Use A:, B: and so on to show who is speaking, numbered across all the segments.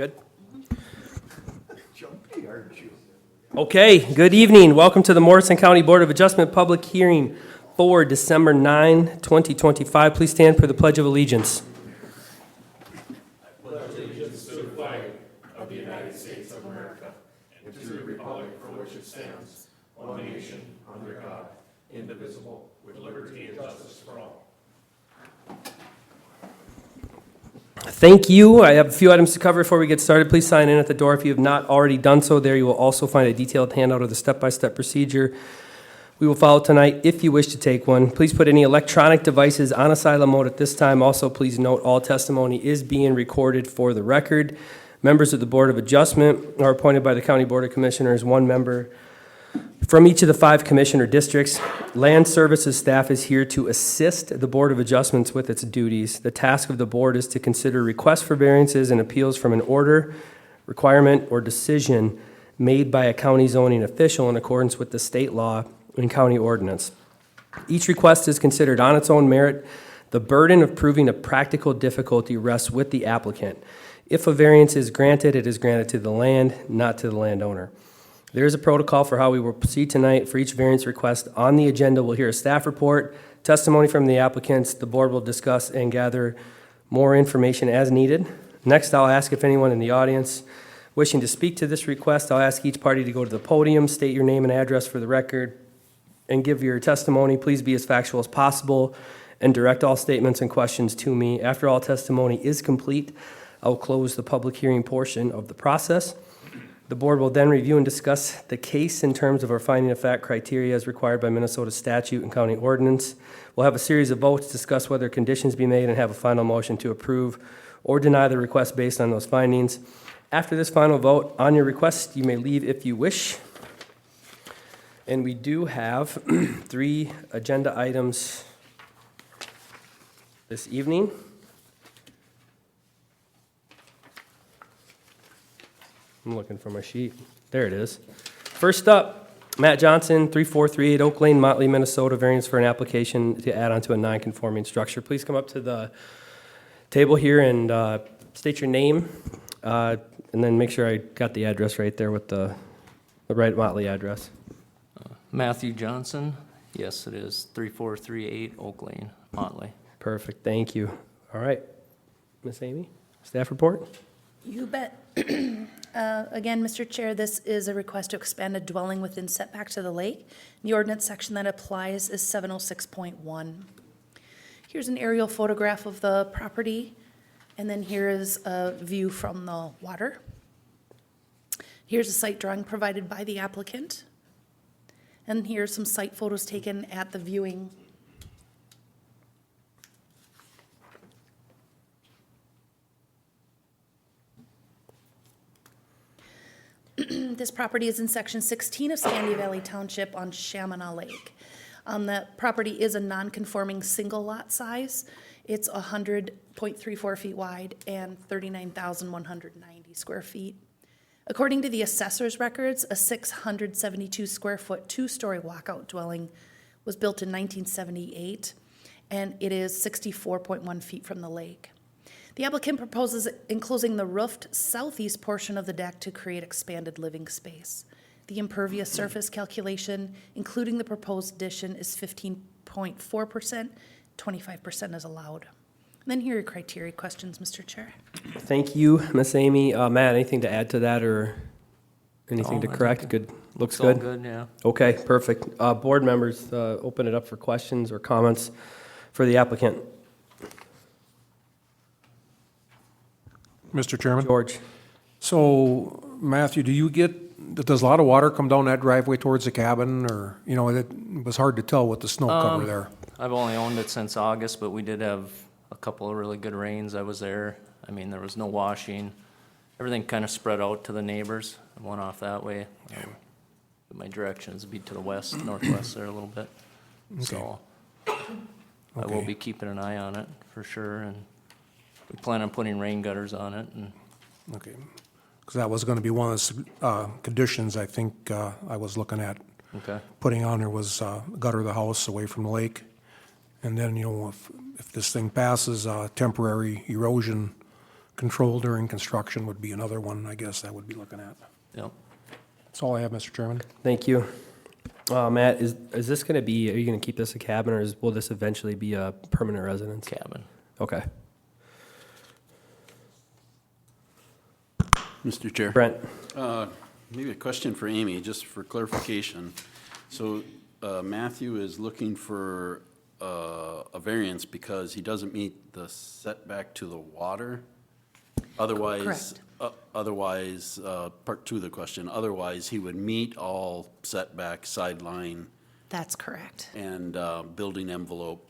A: Good? Jumpy, aren't you? Okay, good evening. Welcome to the Morrison County Board of Adjustment public hearing for December 9, 2025. Please stand for the Pledge of Allegiance. Thank you. I have a few items to cover before we get started. Please sign in at the door if you have not already done so. There you will also find a detailed handout of the step-by-step procedure we will follow tonight if you wish to take one. Please put any electronic devices on silent mode at this time. Also, please note all testimony is being recorded for the record. Members of the Board of Adjustment are appointed by the County Board of Commissioners, one member from each of the 5 commissioner districts. Land Services staff is here to assist the Board of Adjustments with its duties. The task of the board is to consider requests for variances and appeals from an order, requirement, or decision made by a county zoning official in accordance with the state law and county ordinance. Each request is considered on its own merit. The burden of proving a practical difficulty rests with the applicant. If a variance is granted, it is granted to the land, not to the landowner. There is a protocol for how we will proceed tonight. For each variance request on the agenda, we'll hear a staff report, testimony from the applicants. The board will discuss and gather more information as needed. Next, I'll ask if anyone in the audience wishing to speak to this request. I'll ask each party to go to the podium, state your name and address for the record, and give your testimony. Please be as factual as possible and direct all statements and questions to me. After all testimony is complete, I'll close the public hearing portion of the process. The board will then review and discuss the case in terms of our finding of fact criteria as required by Minnesota statute and county ordinance. We'll have a series of votes, discuss whether conditions be made, and have a final motion to approve or deny the request based on those findings. After this final vote on your request, you may leave if you wish. And we do have 3 agenda items this evening. I'm looking for my sheet. There it is. First up, Matt Johnson, 3438 Oak Lane, Motley, Minnesota, variance for an application to add onto a non-conforming structure. Please come up to the table here and state your name, and then make sure I got the address right there with the right Motley address.
B: Matthew Johnson. Yes, it is 3438 Oak Lane, Motley.
A: Perfect. Thank you. All right. Miss Amy, staff report?
C: You bet. Again, Mr. Chair, this is a request to expand a dwelling within setback to the lake. The ordinance section that applies is 706.1. Here's an aerial photograph of the property, and then here is a view from the water. Here's a site drawing provided by the applicant. And here's some site photos taken at the viewing. This property is in section 16 of Sandy Valley Township on Chaminade Lake. The property is a non-conforming single lot size. It's 100.34 feet wide and 39,190 square feet. According to the assessor's records, a 672 square foot 2-story walkout dwelling was built in 1978, and it is 64.1 feet from the lake. The applicant proposes enclosing the roofed southeast portion of the deck to create expanded living space. The impervious surface calculation, including the proposed addition, is 15.4%, 25% is allowed. And then here are your criteria questions, Mr. Chair.
A: Thank you, Miss Amy. Matt, anything to add to that or anything to correct? Good. Looks good?
B: Good, yeah.
A: Okay, perfect. Board members, open it up for questions or comments for the applicant.
D: Mr. Chairman?
A: George.
D: So, Matthew, does a lot of water come down that driveway towards the cabin, or, it was hard to tell with the snow cover there?
B: I've only owned it since August, but we did have a couple of really good rains. I was there. I mean, there was no washing. Everything kind of spread out to the neighbors. I went off that way. My directions be to the west, northwest there a little bit. Okay. So I will be keeping an eye on it for sure, and we plan on putting rain gutters on it. And
D: okay, because that was going to be one of the conditions I think I was looking at putting on there was gutter the house away from the lake, and then if this thing passes, temporary erosion control during construction would be another one, I guess, I would be looking at.
B: Yep.
D: That's all I have, Mr. Chairman.
A: Thank you. Matt, is this going to be, are you going to keep this a cabin, or will this eventually be a permanent residence?
B: Cabin.
A: Okay.
E: Mr. Chair.
A: Brent?
E: Maybe a question for Amy, just for clarification. So Matthew is looking for a variance because he doesn't meet the setback to the water? Otherwise, part two of the question, otherwise he would meet all setback, sideline,
C: That's correct.
E: and building envelope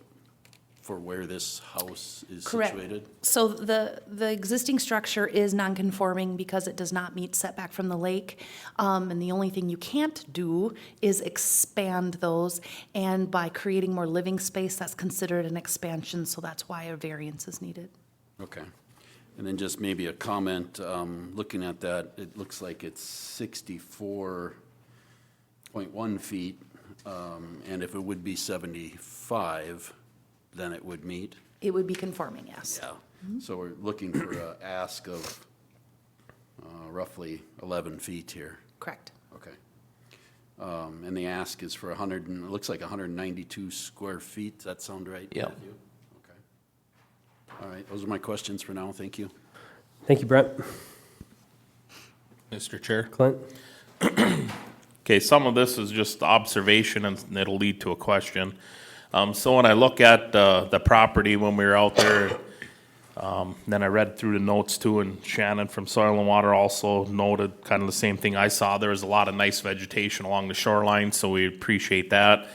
E: for where this house is
C: Correct.
E: situated?
C: So the existing structure is non-conforming because it does not meet setback from the lake. And the only thing you can't do is expand those. And by creating more living space, that's considered an expansion, so that's why a variance is needed.
E: Okay. And then just maybe a comment, looking at that, it looks like it's 64.1 feet, and if it would be 75, then it would meet?
C: It would be conforming, yes.
E: Yeah. So we're looking for an ask of roughly 11 feet here.
C: Correct.
E: Okay. And the ask is for 100, and it looks like 192 square feet. Does that sound right?
B: Yep.
E: Matthew? Okay. All right, those are my questions for now. Thank you.
A: Thank you, Brent.
F: Mr. Chair.
A: Clint?
F: Okay, some of this is just observation and it'll lead to a question. So when I look at the property when we were out there, then I read through the notes too, and Shannon from Soil and Water also noted kind of the same thing I saw. There was a lot of nice vegetation along the shoreline, so we appreciate that.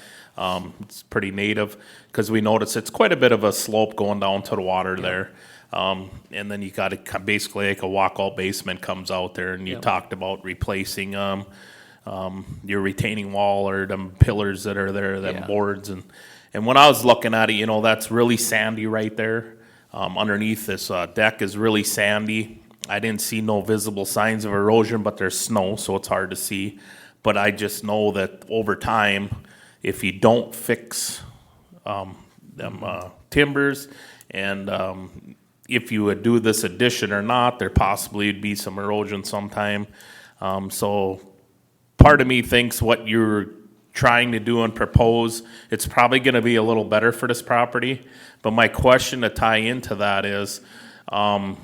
F: It's pretty native, because we notice it's quite a bit of a slope going down to the water there. And then you got basically like a walkout basement comes out there, and you
B: Yep.
F: talked about replacing your retaining wall or them pillars that are there, them
B: Yeah.
F: boards. And when I was looking at it, that's really sandy right there. Underneath this deck is really sandy. I didn't see no visible signs of erosion, but there's snow, so it's hard to see. But I just know that over time, if you don't fix them timbers, and if you would do this addition or not, there possibly would be some erosion sometime. So part of me thinks what you're trying to do and propose, it's probably going to be a little better for this property. But my question to tie into that is, one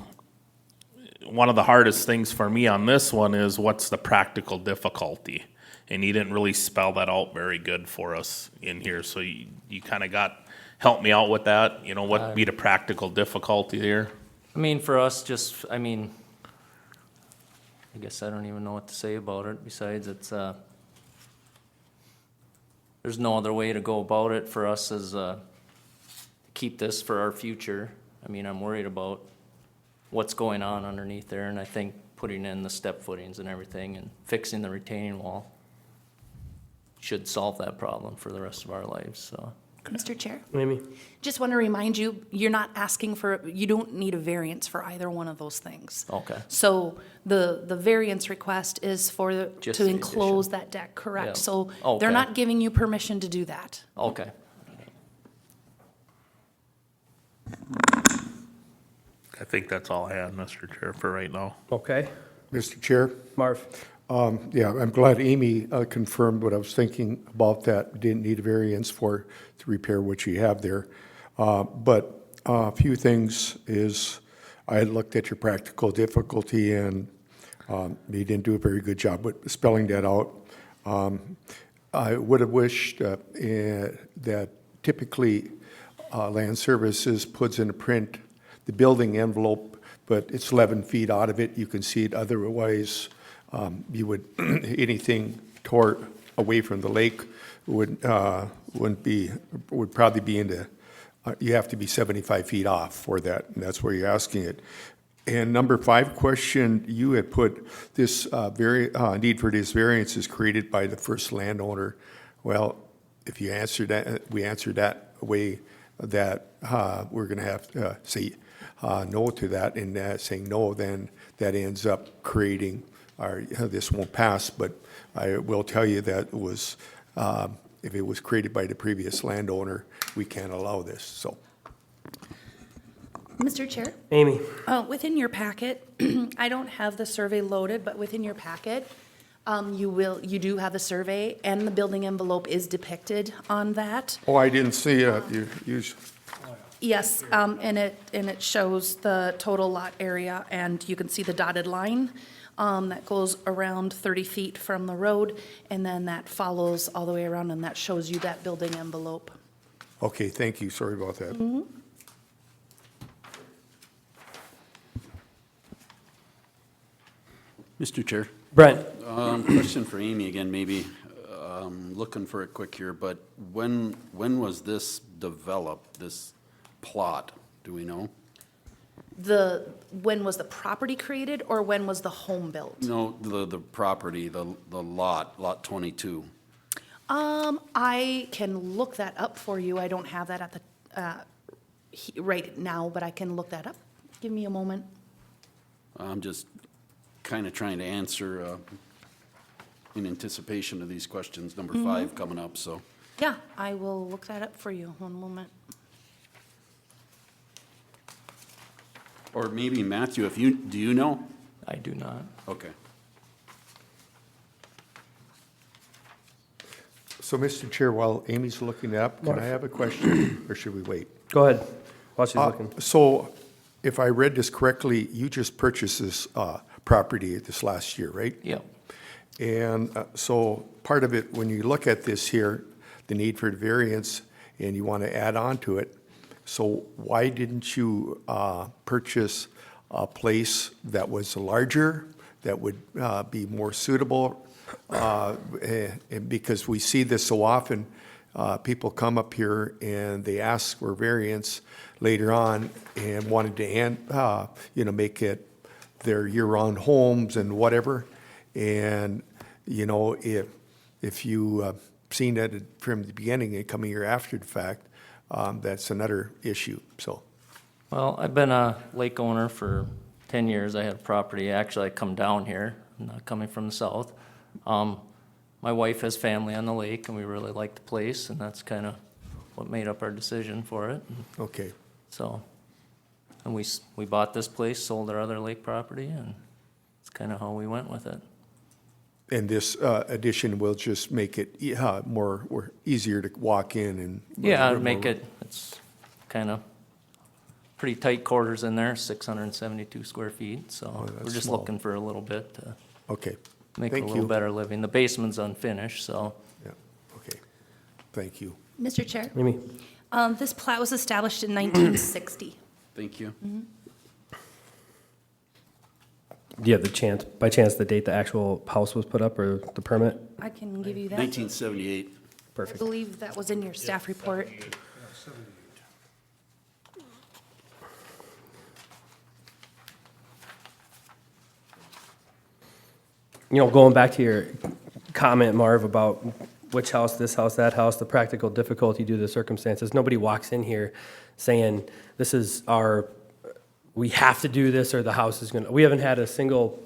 F: of the hardest things for me on this one is what's the practical difficulty? And you didn't really spell that out very good for us in here. So you kind of help me out with that. What would be the practical difficulty here?
B: I mean, for us, I guess I don't even know what to say about it, besides there's no other way to go about it for us as, keep this for our future. I mean, I'm worried about what's going on underneath there, and I think putting in the step footings and everything and fixing the retaining wall should solve that problem for the rest of our lives, so.
C: Mr. Chair,
A: Amy?
C: just want to remind you, you don't need a variance for either one of those things.
B: Okay.
C: So the variance request is
B: Just
C: to
B: the
C: enclose that deck, correct?
B: Yeah.
C: So
B: Okay.
C: they're not giving you permission to do that.
B: Okay.
F: I think that's all I had, Mr. Chair, for right now.
A: Okay.
G: Mr. Chair,
A: Marv?
G: yeah, I'm glad Amy confirmed what I was thinking about that. Didn't need a variance to repair what you have there. But a few things is, I had looked at your practical difficulty, and you didn't do a very good job with spelling that out. I would have wished that typically Land Services puts in a print the building envelope, but it's 11 feet out of it. You can see it. Otherwise, you would, anything toward away from the lake would probably be into, you have to be 75 feet off for that, and that's where you're asking it. And number 5 question, you had put this need for this variance is created by the first landowner. Well, if you answered that, we answered that way, that we're going to have to say no to that, and saying no, then that ends up creating this won't pass. But I will tell you that it was, if it was created by the previous landowner, we can't allow this. So
C: Mr. Chair?
A: Amy?
C: Within your packet, I don't have the survey loaded, but within your packet, you do have a survey, and the building envelope is depicted on that.
G: Oh, I didn't see it.
C: Yes, and it shows the total lot area, and you can see the dotted line that goes around 30 feet from the road, and then that follows all the way around, and that shows you that building envelope.
G: Okay, thank you. Sorry about that.
E: Mr. Chair,
A: Brent?
E: question for Amy again, maybe. Looking for it quick here, but when was this developed, this plot? Do we know?
C: When was the property created, or when was the home built?
E: No, the property, the lot 22.
C: I can look that up for you. I don't have that at the, right now, but I can look that up. Give me a moment.
E: I'm just kind of trying to answer in anticipation of these questions, number 5 coming up, so.
C: Yeah, I will look that up for you. One moment.
E: Or maybe Matthew, do you know?
B: I do not.
E: Okay.
G: So, Mr. Chair, while Amy's looking it up, can I have a question, or should we wait?
A: Go ahead, while she's looking.
G: So, if I read this correctly, you just purchased this property this last year, right?
B: Yep.
G: And so part of it, when you look at this here, the need for variance, and you want to add on to it, so why didn't you purchase a place that was larger, that would be more suitable? And because we see this so often, people come up here and they ask for variance later on and wanted to make it their year-round homes and whatever. And, if you seen it from the beginning and coming here after the fact, that's another issue, so.
B: Well, I've been a lake owner for 10 years. I had property. Actually, I come down here, I'm not coming from the south. My wife has family on the lake, and we really like the place, and that's kind of what made up our decision for it.
G: Okay.
B: So, and we bought this place, sold our other lake property, and it's kind of how we went with it.
G: And this addition will just make it more easier to walk in and.
B: Yeah, it'd make it, it's kind of pretty tight quarters in there, 672 square feet, so
G: that's
B: we're just
G: small.
B: looking for a little bit to
G: Okay.
B: make it a
G: Thank
B: little
G: you.
B: better living. The basement's unfinished, so.
G: Yeah, okay. Thank you.
C: Mr. Chair?
A: Amy?
C: This plat was established in 1960.
E: Thank you.
A: Do you have by chance, the date the actual house was put up, or the permit?
C: I can give you that.
E: 1978.
C: I
A: Perfect.
C: believe that was in your staff report.
A: Going back to your comment, Marv, about which house, this house, that house, the practical difficulty due to the circumstances, nobody walks in here saying, we have to do this, or the house is we haven't had a single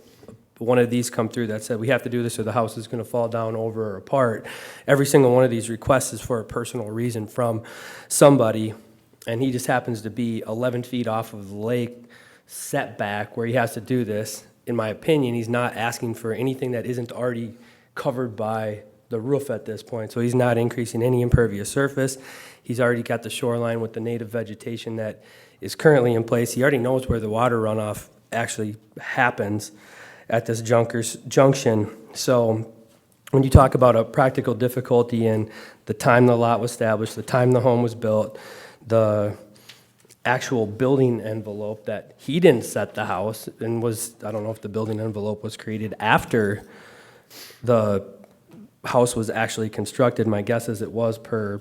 A: one of these come through that said, we have to do this, or the house is gonna fall down, over, or apart. Every single one of these requests is for a personal reason from somebody, and he just happens to be 11 feet off of the lake setback where he has to do this. In my opinion, he's not asking for anything that isn't already covered by the roof at this point. So he's not increasing any impervious surface. He's already got the shoreline with the native vegetation that is currently in place. He already knows where the water runoff actually happens at this junction. So when you talk about a practical difficulty in the time the lot was established, the time the home was built, the actual building envelope that he didn't set the house, and I don't know if the building envelope was created after the house was actually constructed. My guess is it was per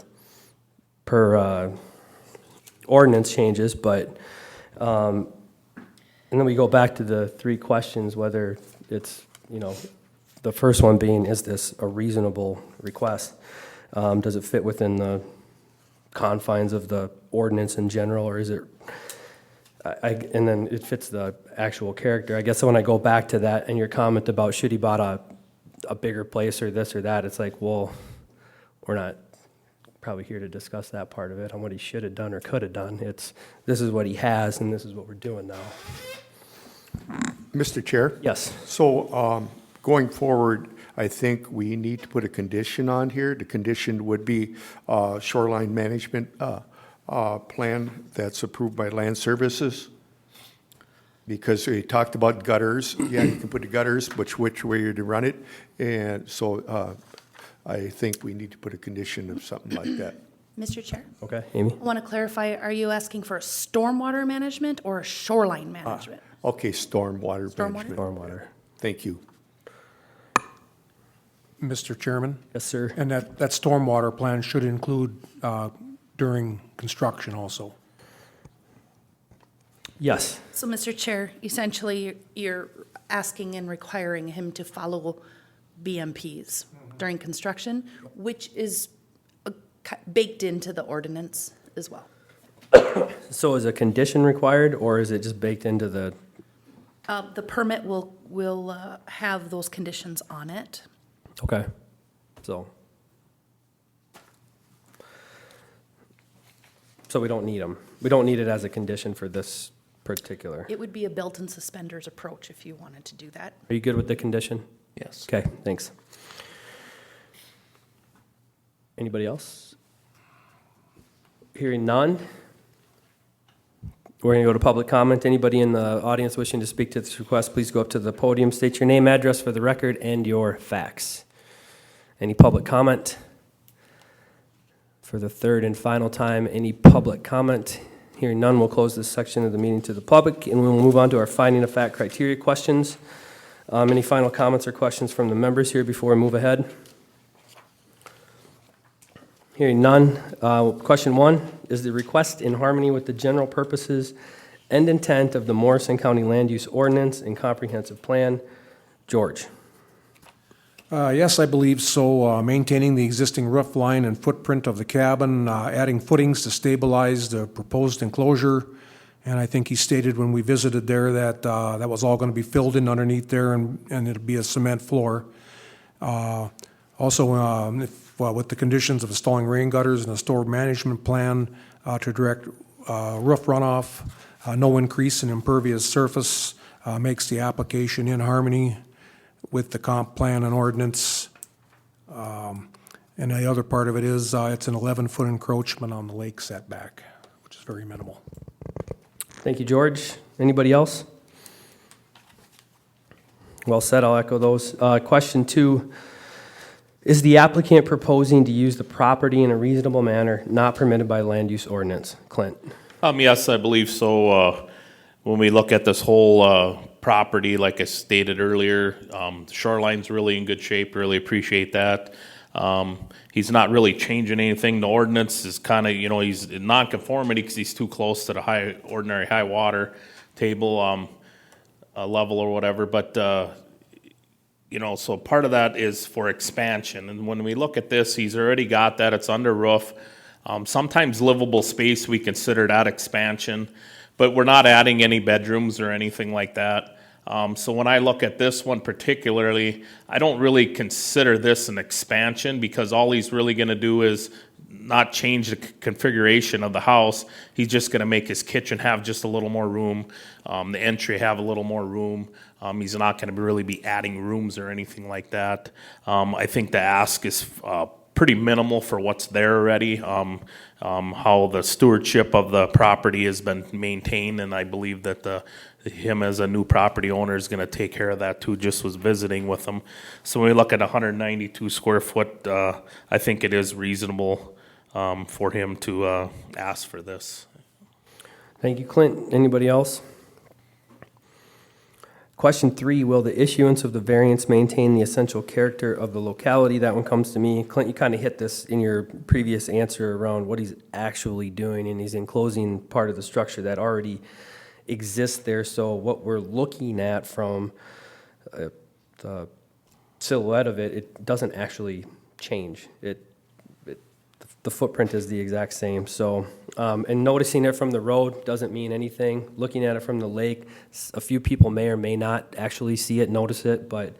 A: ordinance changes, but, and then we go back to the three questions, whether it's, the first one being, is this a reasonable request? Does it fit within the confines of the ordinance in general, or is it, and then it fits the actual character. I guess when I go back to that and your comment about should he bought a bigger place or this or that, it's like, well, we're not probably here to discuss that part of it, on what he should have done or could have done. This is what he has, and this is what we're doing now.
G: Mr. Chair?
A: Yes.
G: So going forward, I think we need to put a condition on here. The condition would be shoreline management plan that's approved by Land Services. Because we talked about gutters. Yeah, you can put the gutters, but which way you're to run it. And so I think we need to put a condition of something like that.
C: Mr. Chair,
A: Okay, Amy?
C: I want to clarify, are you asking for stormwater management or shoreline management?
G: Okay, stormwater
C: Stormwater?
G: management.
A: Stormwater.
G: Thank you.
D: Mr. Chairman?
A: Yes, sir.
D: And that stormwater plan should include during construction also.
A: Yes.
C: So, Mr. Chair, essentially, you're asking and requiring him to follow BMPs during construction, which is baked into the ordinance as well.
A: So is a condition required, or is it just baked into the,
C: The permit will have those conditions on it.
A: okay, so. So we don't need them. We don't need it as a condition for this particular.
C: It would be a belt and suspenders approach if you wanted to do that.
A: Are you good with the condition?
B: Yes.
A: Okay, thanks. Anybody else? Hearing none. We're going to go to public comment. Anybody in the audience wishing to speak to this request, please go up to the podium, state your name, address for the record, and your facts. Any public comment? For the third and final time, any public comment? Hearing none, we'll close this section of the meeting to the public, and we'll move on to our finding of fact criteria questions. Any final comments or questions from the members here before we move ahead? Hearing none. Question 1, is the request in harmony with the general purposes and intent of the Morrison County Land Use Ordinance and Comprehensive Plan? George?
D: Yes, I believe so. Maintaining the existing roof line and footprint of the cabin, adding footings to stabilize the proposed enclosure. And I think he stated when we visited there that that was all going to be filled in underneath there and it'll be a cement floor. Also, with the conditions of installing rain gutters and a storm management plan to direct roof runoff, no increase in impervious surface, makes the application in harmony with the comp plan and ordinance. And the other part of it is it's an 11-foot encroachment on the lake setback, which is very minimal.
A: Thank you, George. Anybody else? Well said, I'll echo those. Question 2, is the applicant proposing to use the property in a reasonable manner not permitted by land use ordinance? Clint?
F: Yes, I believe so. When we look at this whole property, like I stated earlier, the shoreline's really in good shape, really appreciate that. He's not really changing anything. The ordinance is kind of, he's in non-conformity because he's too close to the ordinary high water table level or whatever, but so part of that is for expansion. And when we look at this, he's already got that, it's under roof. Sometimes livable space, we consider that expansion, but we're not adding any bedrooms or anything like that. So when I look at this one particularly, I don't really consider this an expansion because all he's really going to do is not change the configuration of the house. He's just going to make his kitchen have just a little more room, the entry have a little more room. He's not going to really be adding rooms or anything like that. I think the ask is pretty minimal for what's there already, how the stewardship of the property has been maintained, and I believe that him as a new property owner is going to take care of that too. Just was visiting with him. So when we look at 192 square foot, I think it is reasonable for him to ask for this.
A: Thank you, Clint. Anybody else? Question 3, will the issuance of the variance maintain the essential character of the locality? That one comes to me. Clint, you kind of hit this in your previous answer around what he's actually doing, and he's enclosing part of the structure that already exists there. So what we're looking at from the silhouette of it, it doesn't actually change. The footprint is the exact same. So, and noticing it from the road doesn't mean anything. Looking at it from the lake, a few people may or may not actually see it, notice it, but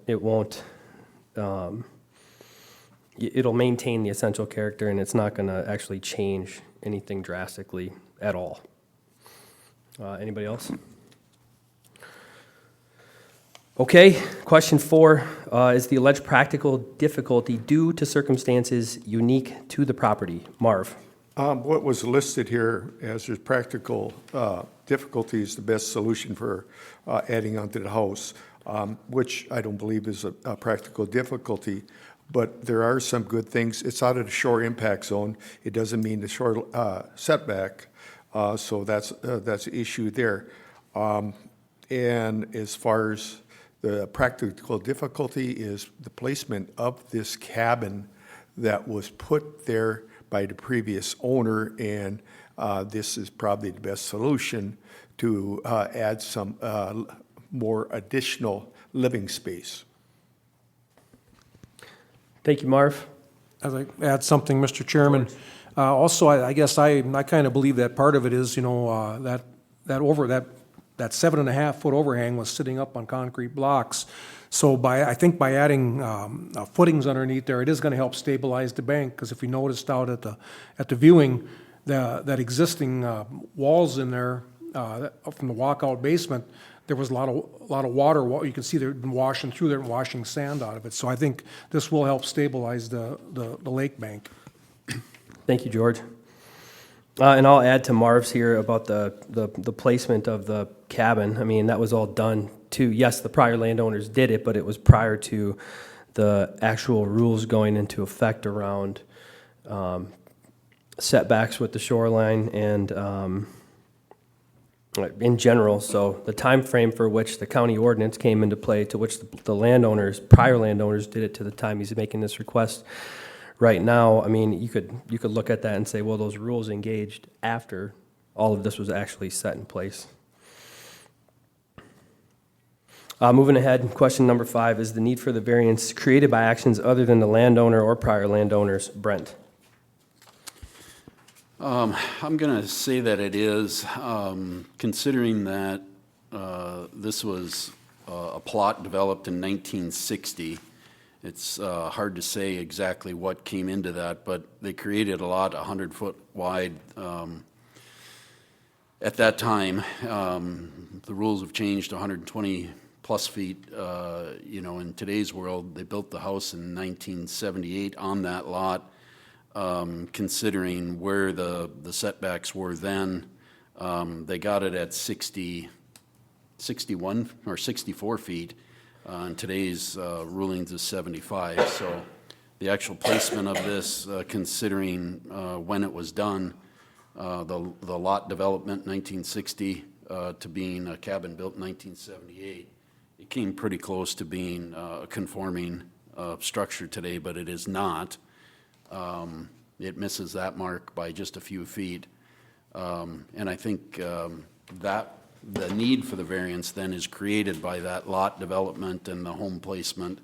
A: it won't it'll maintain the essential character, and it's not going to actually change anything drastically at all. Anybody else? Okay, question 4, is the alleged practical difficulty due to circumstances unique to the property? Marv?
G: What was listed here as a practical difficulty is the best solution for adding onto the house, which I don't believe is a practical difficulty, but there are some good things. It's out of the shore impact zone. It doesn't mean the shore setback, so that's the issue there. And as far as the practical difficulty is the placement of this cabin that was put there by the previous owner, and this is probably the best solution to add some more additional living space.
A: Thank you, Marv.
D: I'd like to add something, Mr. Chairman. Also, I guess I kind of believe that part of it is, that 7.5-foot overhang was sitting up on concrete blocks. So I think by adding footings underneath there, it is going to help stabilize the bank, because if you noticed out at the viewing, that existing walls in there from the walkout basement, there was a lot of water. You can see they've been washing through there and washing sand out of it. So I think this will help stabilize the lake bank.
A: Thank you, George. And I'll add to Marv's here about the placement of the cabin. I mean, that was all done too. Yes, the prior landowners did it, but it was prior to the actual rules going into effect around setbacks with the shoreline and in general. So the time frame for which the county ordinance came into play, to which the prior landowners did it to the time he's making this request. Right now, I mean, you could look at that and say, well, those rules engaged after all of this was actually set in place. Moving ahead, question number 5, is the need for the variance created by actions other than the landowner or prior landowners? Brent?
E: I'm going to say that it is, considering that this was a plot developed in 1960. It's hard to say exactly what came into that, but they created a lot 100-foot wide. At that time, the rules have changed to 120-plus feet. In today's world, they built the house in 1978 on that lot. Considering where the setbacks were then, they got it at 61 or 64 feet. And today's rulings is 75. So the actual placement of this, considering when it was done, the lot development 1960 to being a cabin built in 1978, it came pretty close to being a conforming structure today, but it is not. It misses that mark by just a few feet. And I think that the need for the variance then is created by that lot development and the home placement.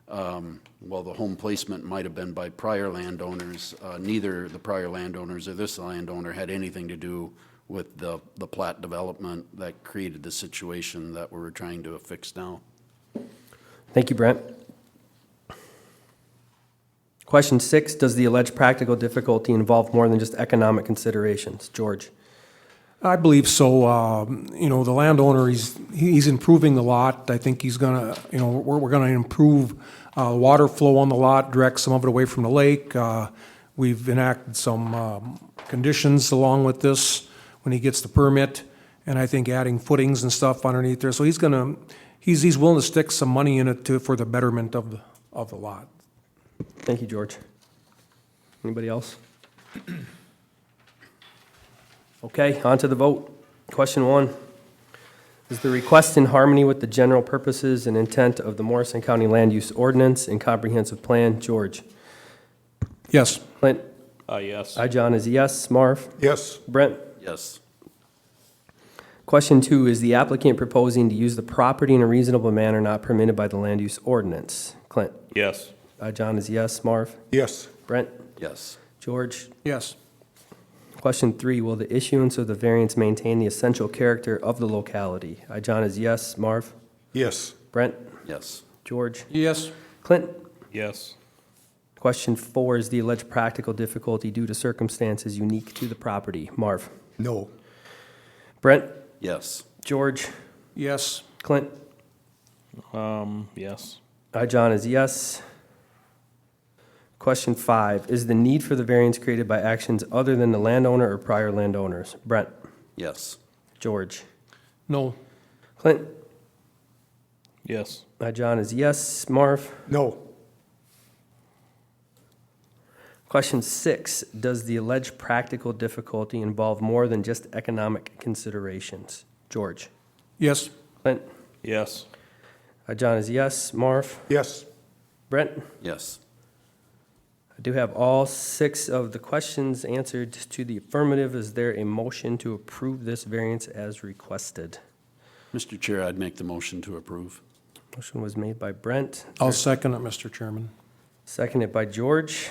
E: Well, the home placement might have been by prior landowners. Neither the prior landowners or this landowner had anything to do with the plat development that created the situation that we're trying to fix now.
A: Thank you, Brent. Question 6, does the alleged practical difficulty involve more than just economic considerations? George?
D: I believe so. The landowner, he's improving the lot. I think he's gonna, we're gonna improve water flow on the lot, direct some of it away from the lake. We've enacted some conditions along with this when he gets the permit, and I think adding footings and stuff underneath there. So he's willing to stick some money in it for the betterment of the lot.
A: Thank you, George. Anybody else? Okay, on to the vote. Question 1. Is the request in harmony with the general purposes and intent of the Morrison County Land Use Ordinance and Comprehensive Plan? George?
D: Yes.
A: Clint?
F: Yes.
A: John is a yes. Marv?
G: Yes.
A: Brent?
E: Yes.
A: Question 2, is the applicant proposing to use the property in a reasonable manner not permitted by the Land Use Ordinance? Clint?
F: Yes.
A: John is yes. Marv?
G: Yes.
A: Brent?
E: Yes.
A: George?
D: Yes.
A: Question 3, will the issuance of the variance maintain the essential character of the locality? John is yes. Marv?
G: Yes.
A: Brent?
E: Yes.
A: George?
D: Yes.
A: Clint?
F: Yes.
A: Question 4 is the alleged practical difficulty due to circumstances unique to the property. Marv?
G: No.
A: Brent?
E: Yes.
A: George?
D: Yes.
A: Clint?
F: Yes.
A: John is yes. Question 5, is the need for the variance created by actions other than the landowner or prior landowners? Brent?
E: Yes.
A: George?
D: No.
A: Clint?
F: Yes.
A: John is yes. Marv?
G: No.
A: Question 6, does the alleged practical difficulty involve more than just economic considerations? George?
D: Yes.
A: Clint?
F: Yes.
A: John is yes. Marv?
G: Yes.
A: Brent?
E: Yes.
A: I do have all 6 of the questions answered to the affirmative. Is there a motion to approve this variance as requested?
E: Mr. Chair, I'd make the motion to approve.
A: Motion was made by Brent,
D: I'll second it, Mr. Chairman.
A: seconded by George.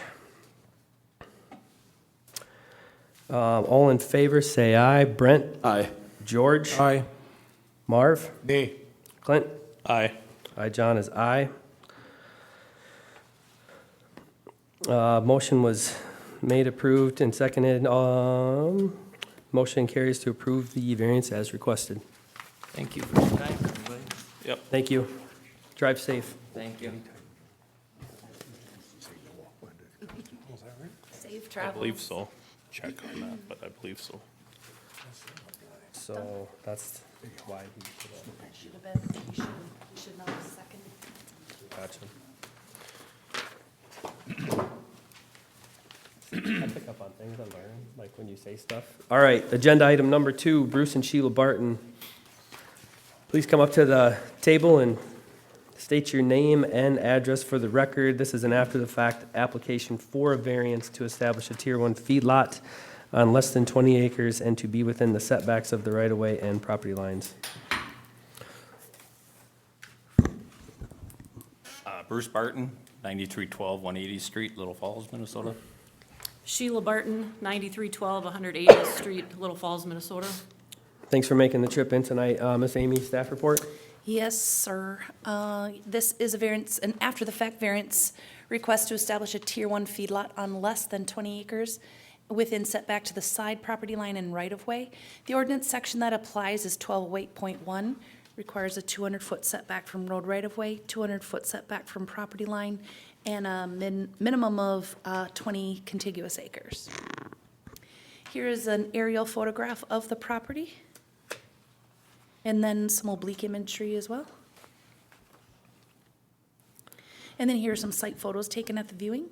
A: All in favor, say aye. Brent?
E: Aye.
A: George?
D: Aye.
A: Marv?
G: Nay.
A: Clint?
F: Aye.
A: John is aye. Motion was made, approved, and seconded. Motion carries to approve the variance as requested.
B: Thank you for your time, everybody.
F: Yep.
A: Thank you. Drive safe.
B: Thank you.
C: Safe
F: I
C: travel.
F: believe so. Check on that, but I believe so.
A: So that's why he put
C: That should have been, you should know the second.
A: Gotcha. I pick up on things I learn, like when you say stuff. All right, agenda item number 2, Bruce and Sheila Barton. Please come up to the table and state your name and address for the record. This is an after-the-fact application for a variance to establish a Tier 1 feedlot on less than 20 acres and to be within the setbacks of the right-of-way and property lines.
H: Bruce Barton, 9312 180th Street, Little Falls, Minnesota.
I: Sheila Barton, 9312 180th Street, Little Falls, Minnesota.
A: Thanks for making the trip in tonight. Miss Amy, staff report?
C: Yes, sir. This is a variance, an after-the-fact variance request to establish a Tier 1 feedlot on less than 20 acres within setback to the side property line and right-of-way. The ordinance section that applies is 1208.1, requires a 200-foot setback from road right-of-way, 200-foot setback from property line, and a minimum of 20 contiguous acres. Here is an aerial photograph of the property, and then some oblique imagery as well. And then here are some site photos taken at the viewing.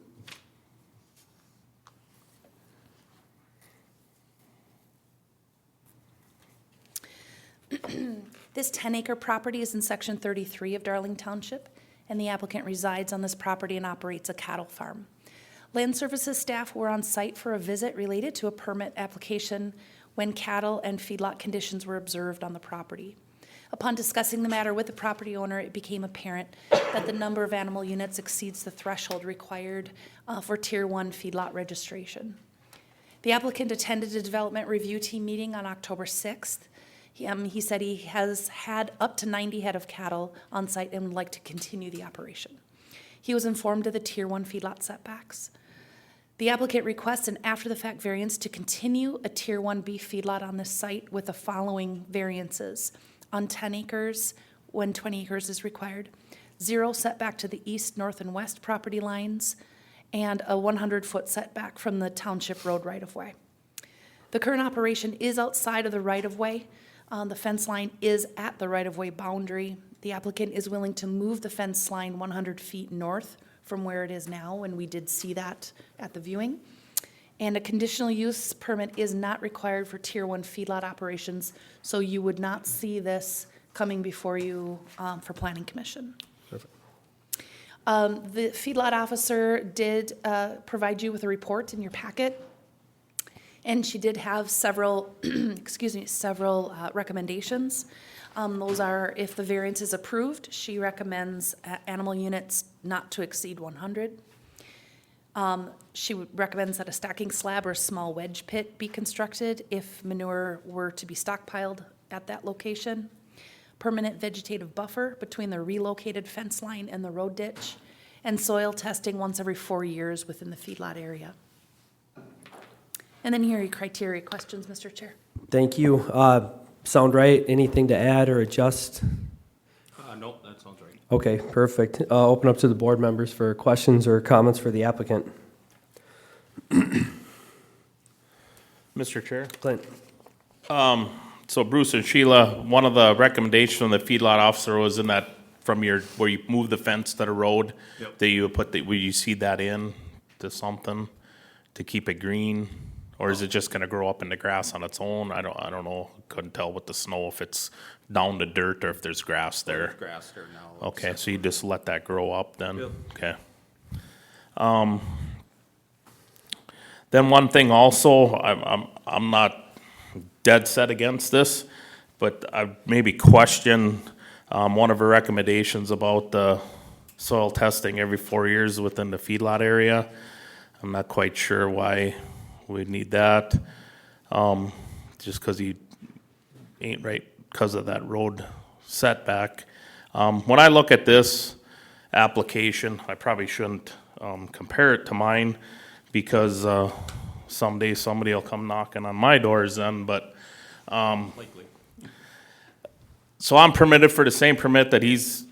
C: This 10-acre property is in Section 33 of Darling Township, and the applicant resides on this property and operates a cattle farm. Land Services staff were on site for a visit related to a permit application when cattle and feedlot conditions were observed on the property. Upon discussing the matter with the property owner, it became apparent that the number of animal units exceeds the threshold required for Tier 1 feedlot registration. The applicant attended a development review team meeting on October 6th. He said he has had up to 90 head of cattle on site and would like to continue the operation. He was informed of the Tier 1 feedlot setbacks. The applicant requests an after-the-fact variance to continue a Tier 1 beef feedlot on this site with the following variances. On 10 acres, when 20 acres is required, 0 setback to the east, north, and west property lines, and a 100-foot setback from the township road right-of-way. The current operation is outside of the right-of-way. The fence line is at the right-of-way boundary. The applicant is willing to move the fence line 100 feet north from where it is now, and we did see that at the viewing. And a conditional use permit is not required for Tier 1 feedlot operations, so you would not see this coming before you for Planning Commission. The feedlot officer did provide you with a report in your packet. And she did have several, several recommendations. Those are, if the variance is approved, she recommends animal units not to exceed 100. She recommends that a stocking slab or a small wedge pit be constructed if manure were to be stockpiled at that location. Permanent vegetative buffer between the relocated fence line and the road ditch, and soil testing once every 4 years within the feedlot area. And then here are your criteria questions, Mr. Chair.
A: Thank you. Sound right? Anything to add or adjust?
H: Nope, that sounds right.
A: Okay, perfect. Open up to the board members for questions or comments for the applicant.
F: Mr. Chair?
A: Clint?
F: So Bruce and Sheila, one of the recommendations from the feedlot officer was in that, from your, where you move the fence to the road,
H: Yep.
F: that you would put, will you seed that in to something to keep it green? Or is it just gonna grow up in the grass on its own? I don't know, couldn't tell with the snow if it's down to dirt or if there's grass there.
H: There's grass there now.
F: Okay, so you just let that grow up then?
H: Yep.
F: Okay. Then one thing also, I'm not dead set against this, but I maybe question, one of her recommendations about the soil testing every 4 years within the feedlot area. I'm not quite sure why we'd need that, just because you ain't right because of that road setback. When I look at this application, I probably shouldn't compare it to mine because someday somebody will come knocking on my doors then, but
H: Likely.
F: so I'm permitted for the same permit that he's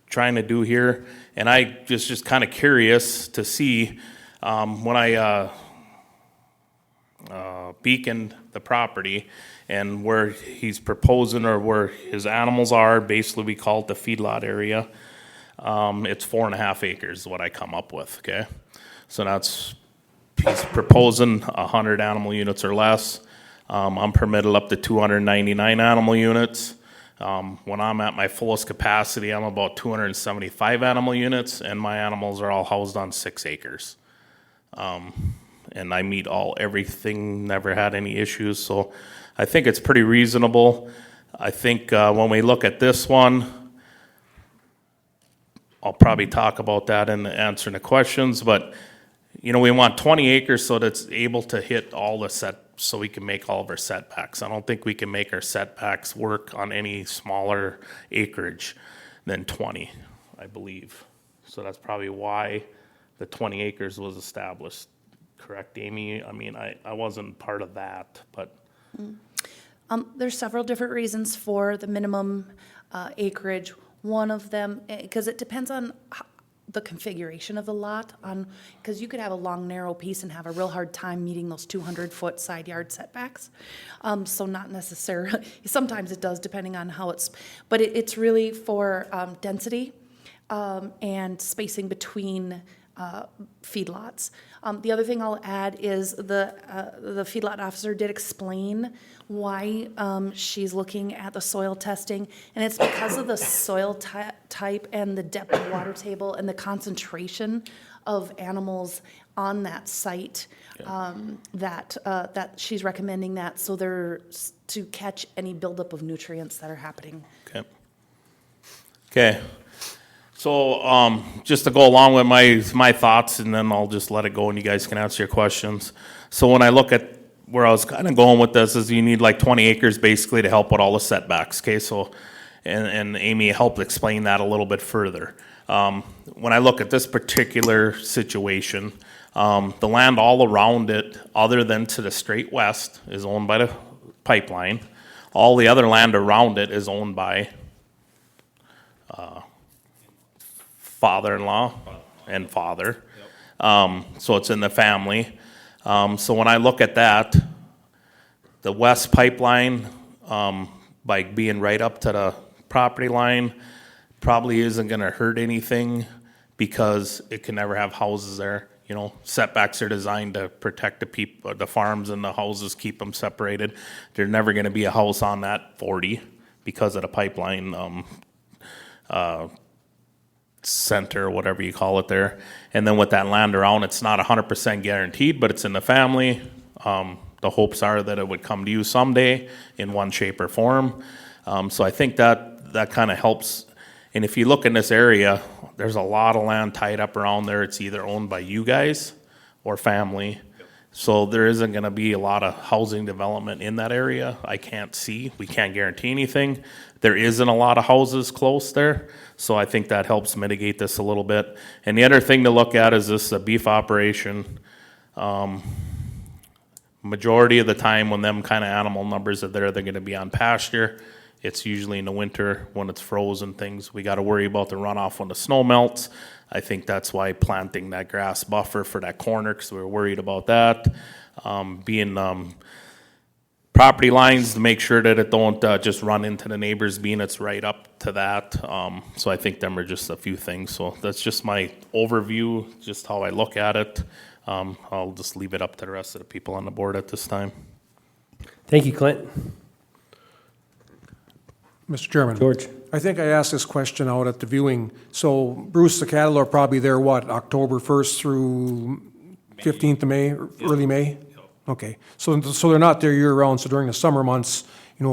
F: trying to do here, and I just kind of curious to see when I beaconed the property and where he's proposing or where his animals are. Basically, we call it the feedlot area. It's 4.5 acres is what I come up with. Okay, so he's proposing 100 animal units or less. I'm permitted up to 299 animal units. When I'm at my fullest capacity, I'm about 275 animal units, and my animals are all housed on 6 acres. And I meet everything, never had any issues, so I think it's pretty reasonable. I think when we look at this one, I'll probably talk about that in answering the questions, but you know, we want 20 acres so that it's able to hit all the so we can make all of our setbacks. I don't think we can make our setbacks work on any smaller acreage than 20, I believe. So that's probably why the 20 acres was established. Correct, Amy? I mean, I wasn't part of that, but.
C: There's several different reasons for the minimum acreage. One of them, because it depends on the configuration of the lot, because you could have a long, narrow piece and have a real hard time meeting those 200-foot side yard setbacks. So not necessarily, sometimes it does, depending on how but it's really for density and spacing between feedlots. The other thing I'll add is the feedlot officer did explain why she's looking at the soil testing, and it's because of the soil type and the depth of water table and the concentration of animals on that site that she's recommending that, so there's to catch any buildup of nutrients that are happening.
F: Okay. Okay. So, just to go along with my thoughts, and then I'll just let it go and you guys can answer your questions. So when I look at where I was kind of going with this is you need like 20 acres basically to help with all the setbacks, okay? So, and Amy helped explain that a little bit further. When I look at this particular situation, the land all around it, other than to the straight west, is owned by the pipeline. All the other land around it is owned by father-in-law and father. So it's in the family. So when I look at that, the west pipeline, by being right up to the property line, probably isn't gonna hurt anything because it can never have houses there. You know, setbacks are designed to protect the farms and the houses, keep them separated. There's never gonna be a house on that 40 because of the pipeline, center, whatever you call it there. And then with that land around, it's not 100% guaranteed, but it's in the family. The hopes are that it would come to you someday in one shape or form. So I think that kind of helps. And if you look in this area, there's a lot of land tied up around there. It's either owned by you guys or family. So there isn't gonna be a lot of housing development in that area. I can't see, we can't guarantee anything. There isn't a lot of houses close there, so I think that helps mitigate this a little bit. And the other thing to look at is this, a beef operation. Majority of the time when them kind of animal numbers are there, they're gonna be on pasture. It's usually in the winter when it's frozen things. We gotta worry about the runoff when the snow melts. I think that's why planting that grass buffer for that corner, because we're worried about that. Property lines to make sure that it don't just run into the neighbors, being it's right up to that. So I think them are just a few things. So that's just my overview, just how I look at it. I'll just leave it up to the rest of the people on the board at this time.
A: Thank you, Clint.
D: Mr. Chairman.
A: George?
D: I think I asked this question out at the viewing. So Bruce, the cattle are probably there, what, October 1st through 15th of May, or early May? Okay, so they're not there year-round, so during the summer months,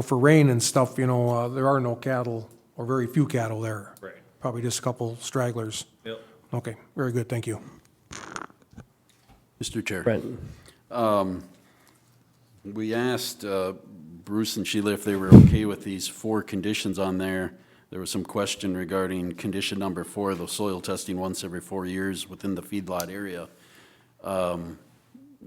D: for rain and stuff, there are no cattle, or very few cattle there.
H: Right.
D: Probably just a couple stragglers.
H: Yep.
D: Okay, very good, thank you.
E: Mr. Chair.
A: Brent?
E: We asked Bruce and Sheila if they were okay with these 4 conditions on there. There was some question regarding condition number 4, the soil testing once every 4 years within the feedlot area.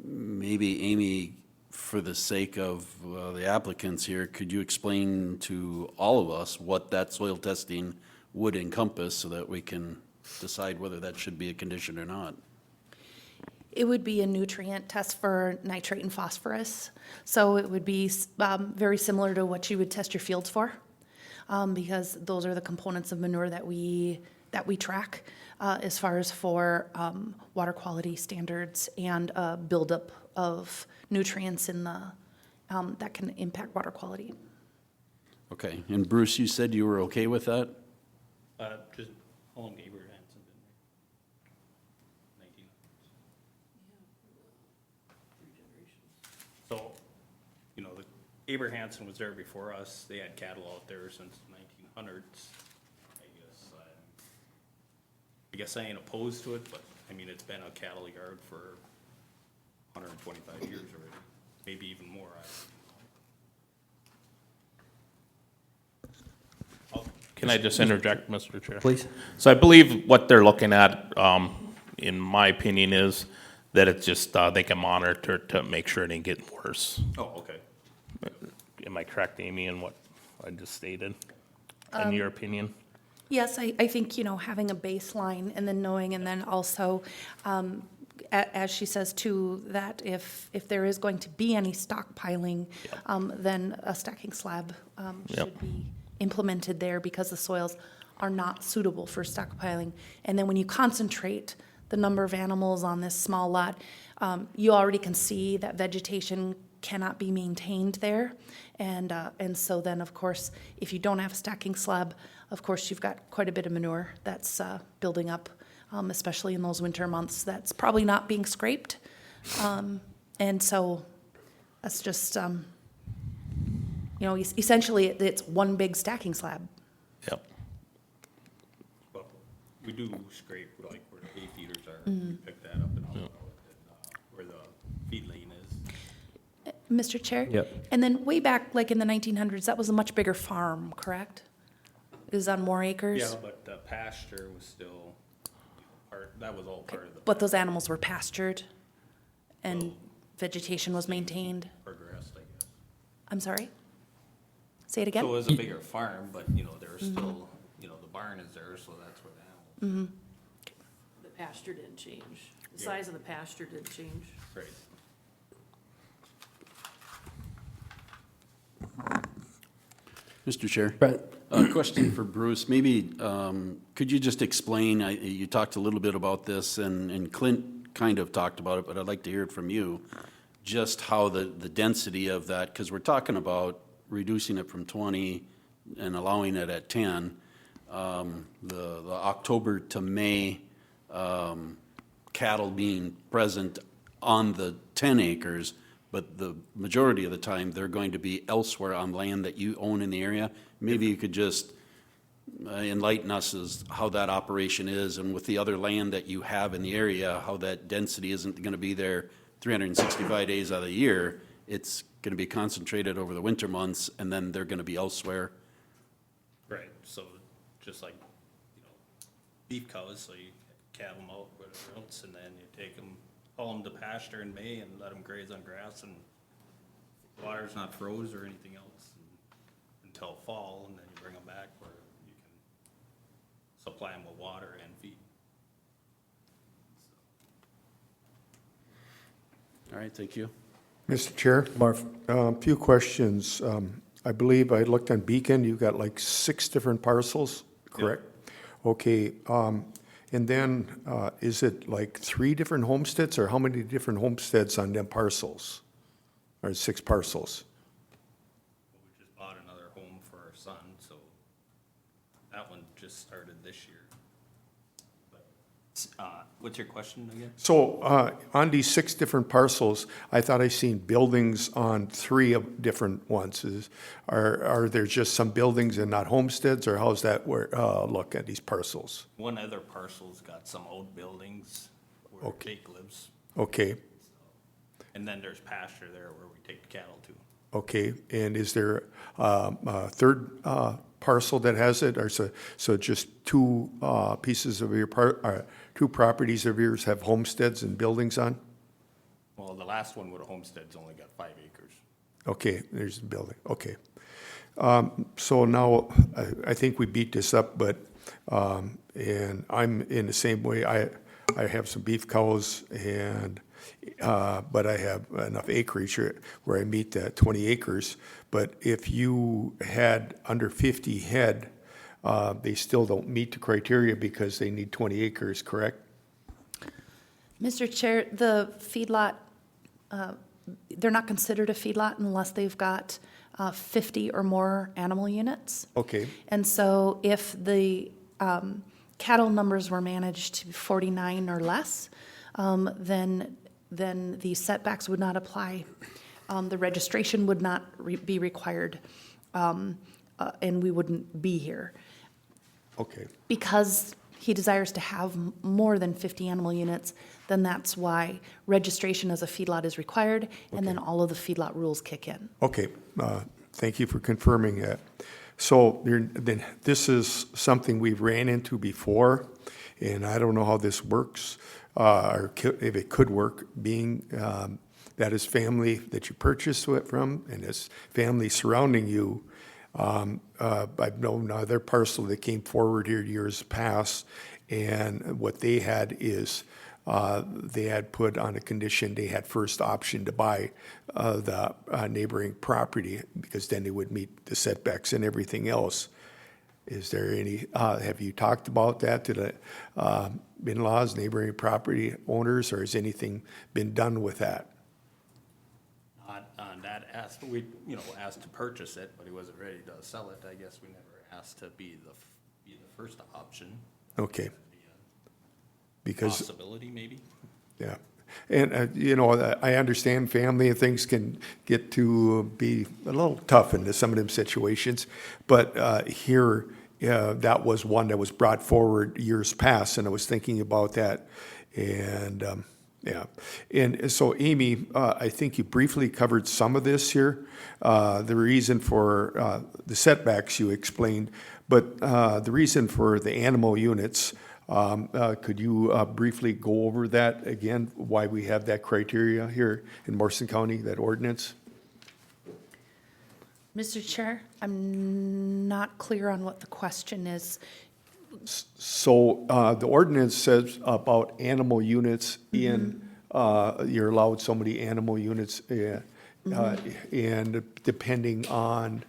E: Maybe Amy, for the sake of the applicants here, could you explain to all of us what that soil testing would encompass so that we can decide whether that should be a condition or not?
C: It would be a nutrient test for nitrate and phosphorus. So it would be very similar to what you would test your fields for, because those are the components of manure that we track as far as for water quality standards and buildup of nutrients in the that can impact water quality.
E: Okay, and Bruce, you said you were okay with that?
H: Just, how long Abraham Hansen been there? 19. So, the Abraham Hansen was there before us. They had cattle out there since the 1900s. I guess I ain't opposed to it, but it's been a cattle yard for 125 years already, maybe even more.
F: Can I just interject, Mr. Chair?
A: Please.
F: So I believe what they're looking at, in my opinion, is that it's just, they can monitor to make sure it ain't getting worse.
H: Oh, okay.
F: Am I correct, Amy, in what I just stated, in your opinion?
C: Yes, I think, having a baseline and then knowing, and then also, as she says too, that if there is going to be any stockpiling, then a stacking slab should be implemented there because the soils are not suitable for stockpiling. And then when you concentrate the number of animals on this small lot, you already can see that vegetation cannot be maintained there. And so then, of course, if you don't have a stacking slab, of course, you've got quite a bit of manure that's building up, especially in those winter months. That's probably not being scraped. And so that's just, essentially it's one big stacking slab.
F: Yep.
H: Well, we do scrape, like where the hay feeders are, we pick that up and all, where the feed lane is.
C: Mr. Chair?
A: Yep.
C: And then way back, like in the 1900s, that was a much bigger farm, correct? It was on more acres?
H: Yeah, but the pasture was still that was all part of the.
C: But those animals were pastured and vegetation was maintained?
H: Progressed, I guess.
C: I'm sorry? Say it again?
H: So it was a bigger farm, but, there was still, the barn is there, so that's where the animals.
I: The pasture didn't change. The size of the pasture didn't change.
H: Right.
E: Mr. Chair?
A: Brent?
E: A question for Bruce. Maybe, could you just explain, you talked a little bit about this, and Clint kind of talked about it, but I'd like to hear it from you, just how the density of that, because we're talking about reducing it from 20 and allowing it at 10. The October to May cattle being present on the 10 acres, but the majority of the time, they're going to be elsewhere on land that you own in the area. Maybe you could just enlighten us as how that operation is, and with the other land that you have in the area, how that density isn't going to be there 365 days out of the year. It's going to be concentrated over the winter months, and then they're going to be elsewhere.
H: Right, so just like, beef cows, so you calve them out, whatever else, and then you take them, haul them to pasture in May and let them graze on grass, and water's not froze or anything else until fall, and then you bring them back where you can supply them with water and feed.
E: All right, thank you.
G: Mr. Chair?
A: Marv?
G: A few questions. I believe I looked on Beacon, you've got like 6 different parcels, correct? Okay, and then, is it like 3 different homesteads, or how many different homesteads on them parcels? Or 6 parcels?
H: We just bought another home for our son, so that one just started this year. But, what's your question again?
G: So, on these 6 different parcels, I thought I seen buildings on 3 of different ones. Are there just some buildings and not homesteads, or how's that look at these parcels?
H: One other parcel's got some old buildings where
G: Okay.
H: Jake lives,
G: Okay,
H: and then there's pasture there where we take the cattle to.
G: okay, and is there a third parcel that has it, or so just 2 pieces of your 2 properties of yours have homesteads and buildings on?
H: Well, the last one with a homestead's only got 5 acres.
G: Okay, there's the building, okay. So now, I think we beat this up, but, and I'm in the same way, I have some beef cows, and, but I have enough acreage where I meet that 20 acres. But if you had under 50 head, they still don't meet the criteria because they need 20 acres, correct?
C: Mr. Chair, the feedlot, they're not considered a feedlot unless they've got 50 or more animal units.
G: Okay,
C: And so if the cattle numbers were managed to 49 or less, then the setbacks would not apply. The registration would not be required, and we wouldn't be here.
G: okay,
C: Because he desires to have more than 50 animal units, then that's why registration as a feedlot is required, and then all of the feedlot rules kick in.
G: okay, thank you for confirming that. So then this is something we've ran into before, and I don't know how this works, or if it could work, being that is family that you purchased it from, and it's family surrounding you. I've known another parcel that came forward here years past, and what they had is they had put on a condition they had first option to buy the neighboring property, because then they would meet the setbacks and everything else. Is there any, have you talked about that to the in-laws, neighboring property owners, or has anything been done with that?
H: Not on that asked, we, asked to purchase it, but he wasn't ready to sell it. I guess we never asked to be the first option.
G: Okay.
H: That'd be a
G: Because,
H: possibility, maybe.
G: yeah. And, I understand family and things can get to be a little tough into some of them situations. But here, that was one that was brought forward years past, and I was thinking about that. And, yeah. And so, Amy, I think you briefly covered some of this here. The reason for the setbacks you explained, but the reason for the animal units, could you briefly go over that again, why we have that criteria here in Morrison County, that ordinance?
C: Mr. Chair, I'm not clear on what the question is.
G: So the ordinance says about animal units in, you're allowed so many animal units, and depending on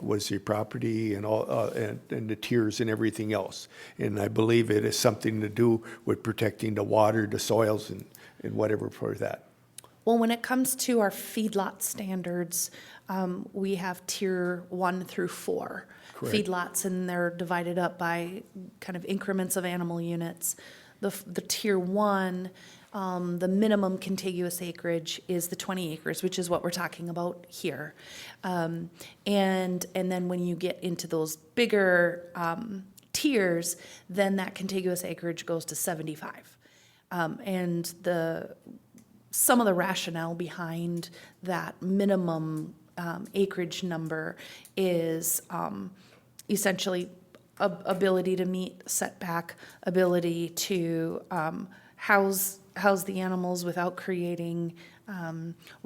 G: was your property and all, and the tiers and everything else. And I believe it has something to do with protecting the water, the soils, and whatever for that.
C: Well, when it comes to our feedlot standards, we have tier 1 through 4
G: Correct.
C: feedlots, and they're divided up by kind of increments of animal units. The tier 1, the minimum contiguous acreage is the 20 acres, which is what we're talking about here. And then when you get into those bigger tiers, then that contiguous acreage goes to 75. And some of the rationale behind that minimum acreage number is essentially ability to meet setback, ability to house the animals without creating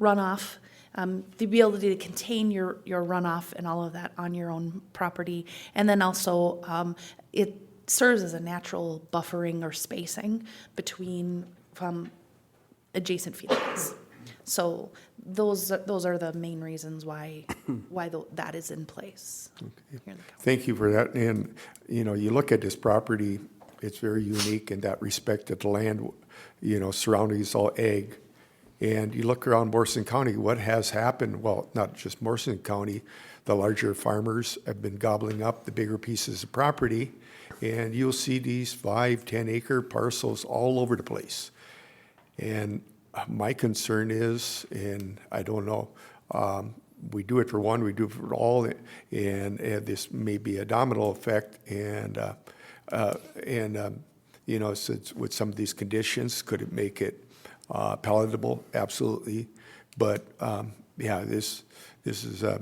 C: runoff, the ability to contain your runoff and all of that on your own property, and then also it serves as a natural buffering or spacing between adjacent feedlots. So those are the main reasons why that is in place. Here in the county.
G: Thank you for that. And, you know, you look at this property, it's very unique in that respect that the land, you know, surrounding is all ag. And you look around Morrison County, what has happened? Well, not just Morrison County, the larger farmers have been gobbling up the bigger pieces of property. And you'll see these 5-10 acre parcels all over the place. And my concern is, and I don't know, we do it for one, we do it for all, and this may be a domino effect, and you know, since with some of these conditions, could it make it palatable? Absolutely, but yeah, this is a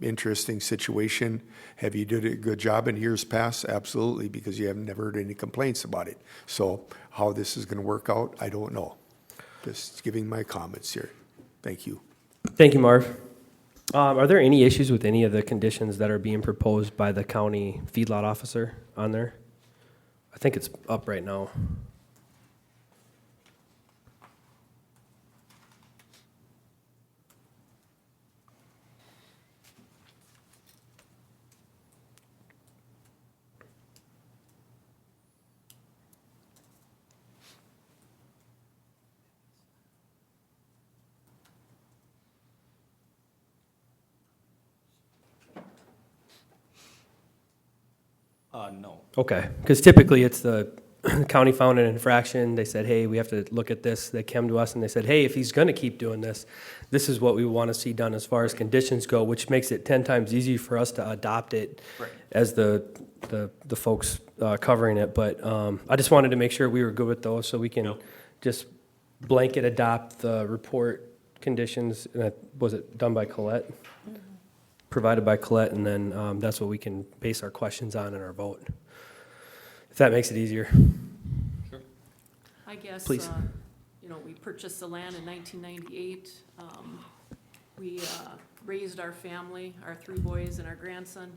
G: interesting situation. Have you did a good job in years past? Absolutely, because you have never heard any complaints about it. So how this is going to work out, I don't know. Just giving my comments here. Thank you.
A: Thank you, Marv. Are there any issues with any of the conditions that are being proposed by the county feedlot officer on there? I think it's up right now.
H: No.
A: Okay, because typically it's the county found an infraction, they said, hey, we have to look at this, they came to us and they said, hey, if he's gonna keep doing this, this is what we wanna see done as far as conditions go, which makes it 10 times easier for us to adopt it
H: Right.
A: as the folks covering it, but I just wanted to make sure we were good with those, so we can
H: Yep.
A: just blanket adopt the report conditions, and was it done by Colette? Provided by Colette, and then that's what we can base our questions on in our vote. If that makes it easier.
I: I guess,
A: Please.
I: you know, we purchased the land in 1998. We raised our family, our 3 boys and our grandson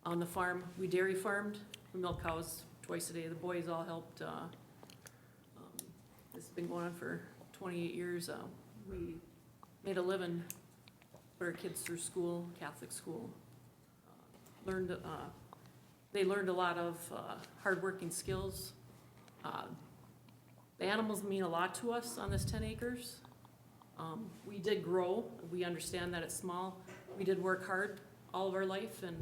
I: on the farm. We dairy farmed. We milk cows twice a day. The boys all helped. This has been going on for 28 years. We made a living, put our kids through school, Catholic school. They learned a lot of hardworking skills. The animals mean a lot to us on this 10 acres. We did grow. We understand that it's small. We did work hard all of our life and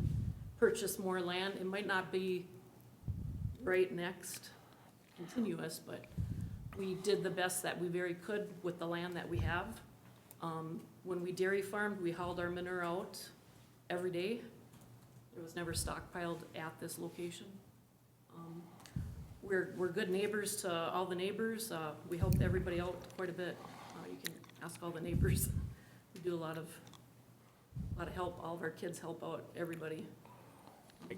I: purchase more land. It might not be right next continuous, but we did the best that we very could with the land that we have. When we dairy farmed, we hauled our manure out every day. It was never stockpiled at this location. We're good neighbors to all the neighbors. We helped everybody out quite a bit. You can ask all the neighbors. We do a lot of help. All of our kids help out everybody.
H: I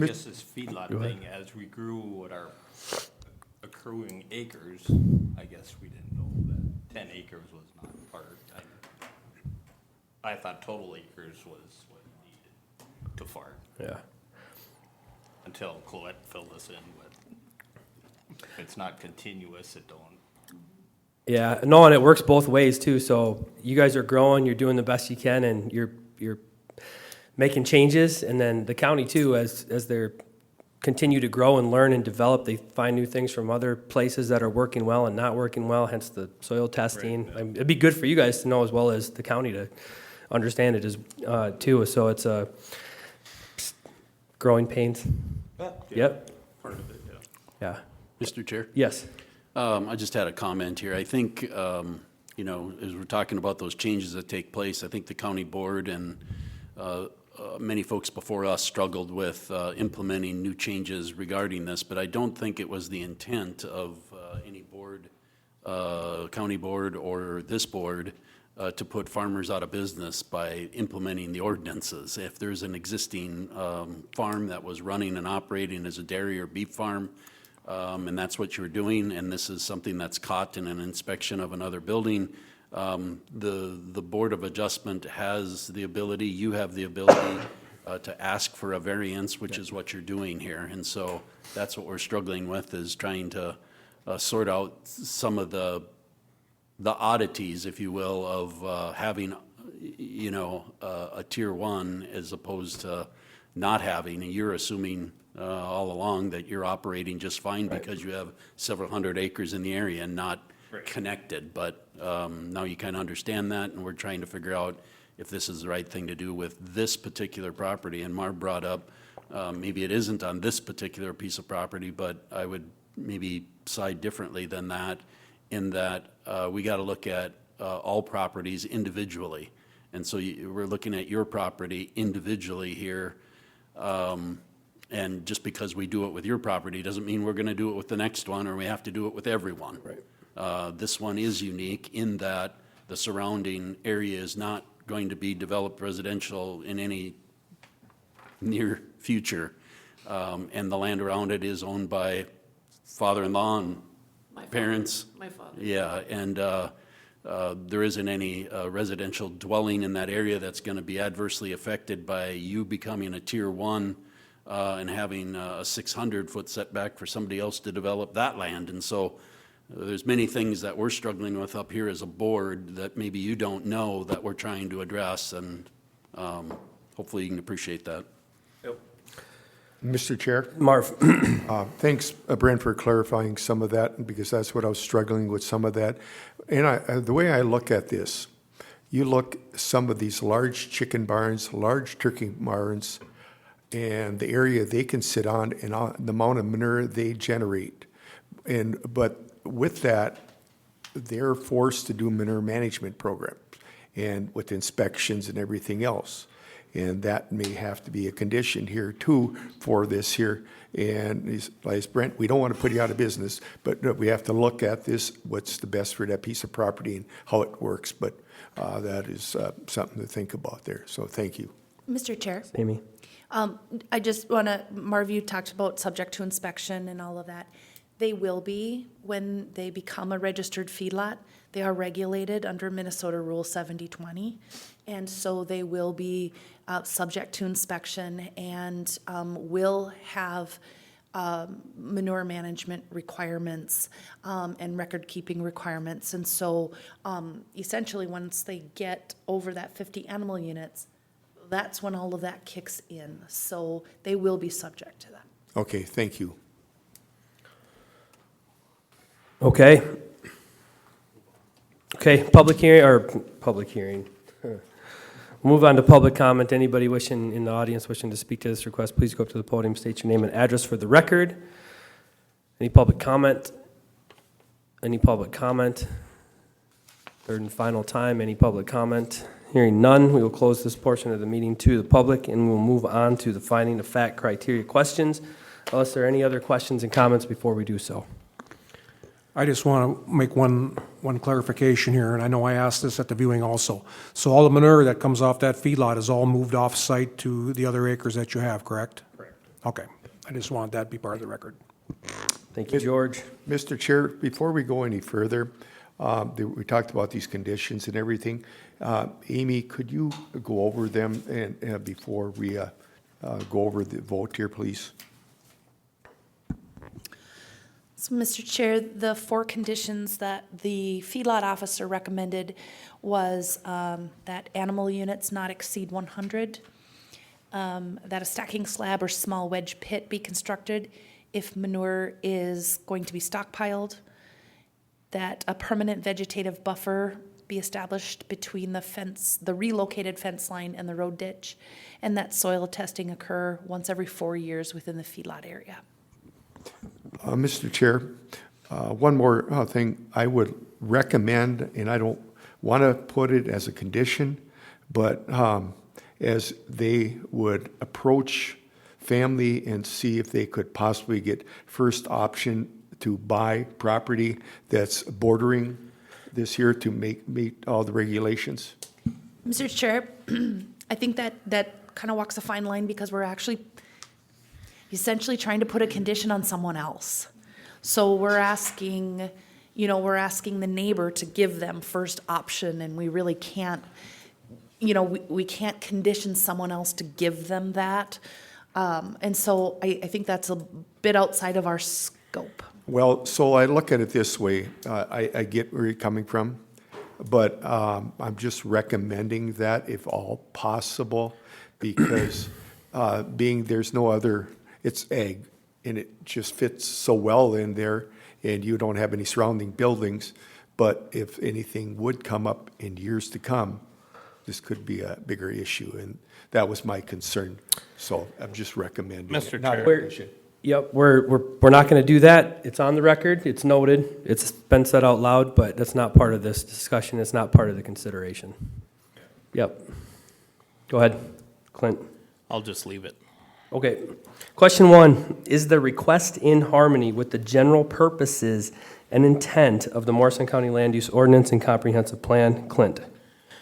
H: guess this feedlot thing, as we grew with our accruing acres, I guess we didn't know that 10 acres was not part. I thought total acres was what needed to farm,
A: Yeah.
H: until Colette filled us in with, if it's not continuous, it don't.
A: Yeah, no, and it works both ways too. So you guys are growing, you're doing the best you can, and you're making changes, and then the county too, as they're continue to grow and learn and develop, they find new things from other places that are working well and not working well, hence the soil testing.
H: Right, yeah.
A: It'd be good for you guys to know as well as the county to understand it as too. So it's a growing pains. Yep.
H: Part of it, yeah.
A: Yeah.
E: Mr. Chair?
A: Yes.
E: I just had a comment here. I think, you know, as we're talking about those changes that take place, I think the county board and many folks before us struggled with implementing new changes regarding this, but I don't think it was the intent of any board county board or this board to put farmers out of business by implementing the ordinances. If there's an existing farm that was running and operating as a dairy or beef farm, and that's what you're doing, and this is something that's caught in an inspection of another building, the Board of Adjustment has the ability, you have the ability to ask for a variance, which is what you're doing here. And so that's what we're struggling with, is trying to sort out some of the oddities, if you will, of having, you know, a tier one as opposed to not having. And you're assuming all along that you're operating just fine because you have several hundred acres in the area and not connected. But now you kind of understand that, and we're trying to figure out if this is the right thing to do with this particular property. And Marv brought up, maybe it isn't on this particular piece of property, but I would maybe side differently than that, in that we got to look at all properties individually. And so we're looking at your property individually here. And just because we do it with your property doesn't mean we're going to do it with the next one, or we have to do it with everyone. Right. This one is unique in that the surrounding area is not going to be developed residential in any near future. And the land around it is owned by father-in-law and parents.
I: My father.
E: Yeah, and there isn't any residential dwelling in that area that's going to be adversely affected by you becoming a tier one and having a 600-foot setback for somebody else to develop that land. And so there's many things that we're struggling with up here as a board that maybe you don't know that we're trying to address, and hopefully you can appreciate that.
G: Mr. Chair?
A: Marv?
G: Thanks, Brent, for clarifying some of that, because that's what I was struggling with, some of that. And the way I look at this, you look some of these large chicken barns, large turkey barns, and the area they can sit on and the amount of manure they generate. But with that, they're forced to do manure management programs and with inspections and everything else. And that may have to be a condition here too for this here. And as Brent, we don't want to put you out of business, but we have to look at this, what's the best for that piece of property and how it works. But that is something to think about there. So thank you.
C: Mr. Chair,
A: Amy?
C: I just want to, Marv, you talked about subject to inspection and all of that. They will be when they become a registered feedlot. They are regulated under Minnesota Rule 7020. And so they will be subject to inspection and will have manure management requirements and record-keeping requirements. And so essentially, once they get over that 50 animal units, that's when all of that kicks in. So they will be subject to that.
G: Okay, thank you.
A: Okay. Okay, public hearing. Move on to public comment. Anybody wishing in the audience wishing to speak to this request, please go up to the podium, state your name and address for the record. Any public comment? Any public comment? Third and final time, any public comment? Hearing none, we will close this portion of the meeting to the public, and we'll move on to the finding of fact criteria questions, unless there are any other questions and comments before we do so.
D: I just want to make one clarification here, and I know I asked this at the viewing also. So all the manure that comes off that feedlot is all moved off-site to the other acres that you have, correct?
H: Correct.
D: Okay, I just wanted that to be part of the record.
A: Thank you, George.
G: Mr. Chair, before we go any further, we talked about these conditions and everything. Amy, could you go over them and before we go over the vote here, please?
C: So, Mr. Chair, the 4 conditions that the feedlot officer recommended was that animal units not exceed 100, that a stacking slab or small wedge pit be constructed if manure is going to be stockpiled, that a permanent vegetative buffer be established between the relocated fence line and the road ditch, and that soil testing occur once every 4 years within the feedlot area.
G: Mr. Chair, one more thing I would recommend, and I don't want to put it as a condition, but as they would approach family and see if they could possibly get first option to buy property that's bordering this here to meet all the regulations?
C: Mr. Chair, I think that kind of walks a fine line because we're actually essentially trying to put a condition on someone else. So we're asking the neighbor to give them first option, and we really can't, we can't condition someone else to give them that. And so I think that's a bit outside of our scope.
G: Well, so I look at it this way. I get where you're coming from, but I'm just recommending that if all possible, because there's no other, it's ag, and it just fits so well in there, and you don't have any surrounding buildings. But if anything would come up in years to come, this could be a bigger issue, and that was my concern. So I'm just recommending.
F: Mr.
G: it, not a
F: Chair.
G: condition.
A: Yep, we're not going to do that. It's on the record, it's noted, it's been said out loud, but that's not part of this discussion, it's not part of the consideration. Yep. Go ahead, Clint.
F: I'll just leave it.
A: Okay. Question 1, is the request in harmony with the general purposes and intent of the Morrison County Land Use Ordinance and Comprehensive Plan? Clint.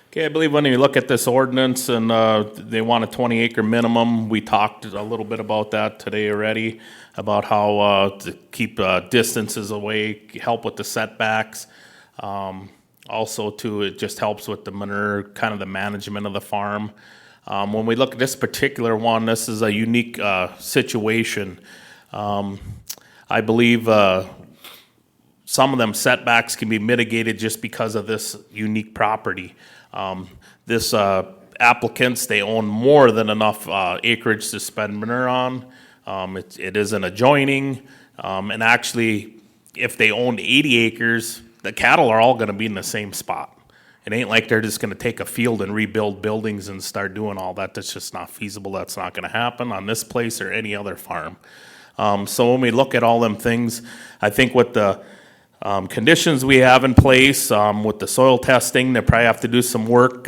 F: Okay, I believe when you look at this ordinance and they want a 20-acre minimum, we talked a little bit about that today already, about how to keep distances away, help with the setbacks. Also, too, it just helps with the manure, kind of the management of the farm. When we look at this particular one, this is a unique situation. I believe some of them setbacks can be mitigated just because of this unique property. This applicants, they own more than enough acreage to spend manure on. It is an adjoining, and actually, if they owned 80 acres, the cattle are all gonna be in the same spot. It ain't like they're just gonna take a field and rebuild buildings and start doing all that. That's just not feasible. That's not gonna happen on this place or any other farm. So when we look at all them things, I think with the conditions we have in place, with the soil testing, they probably have to do some work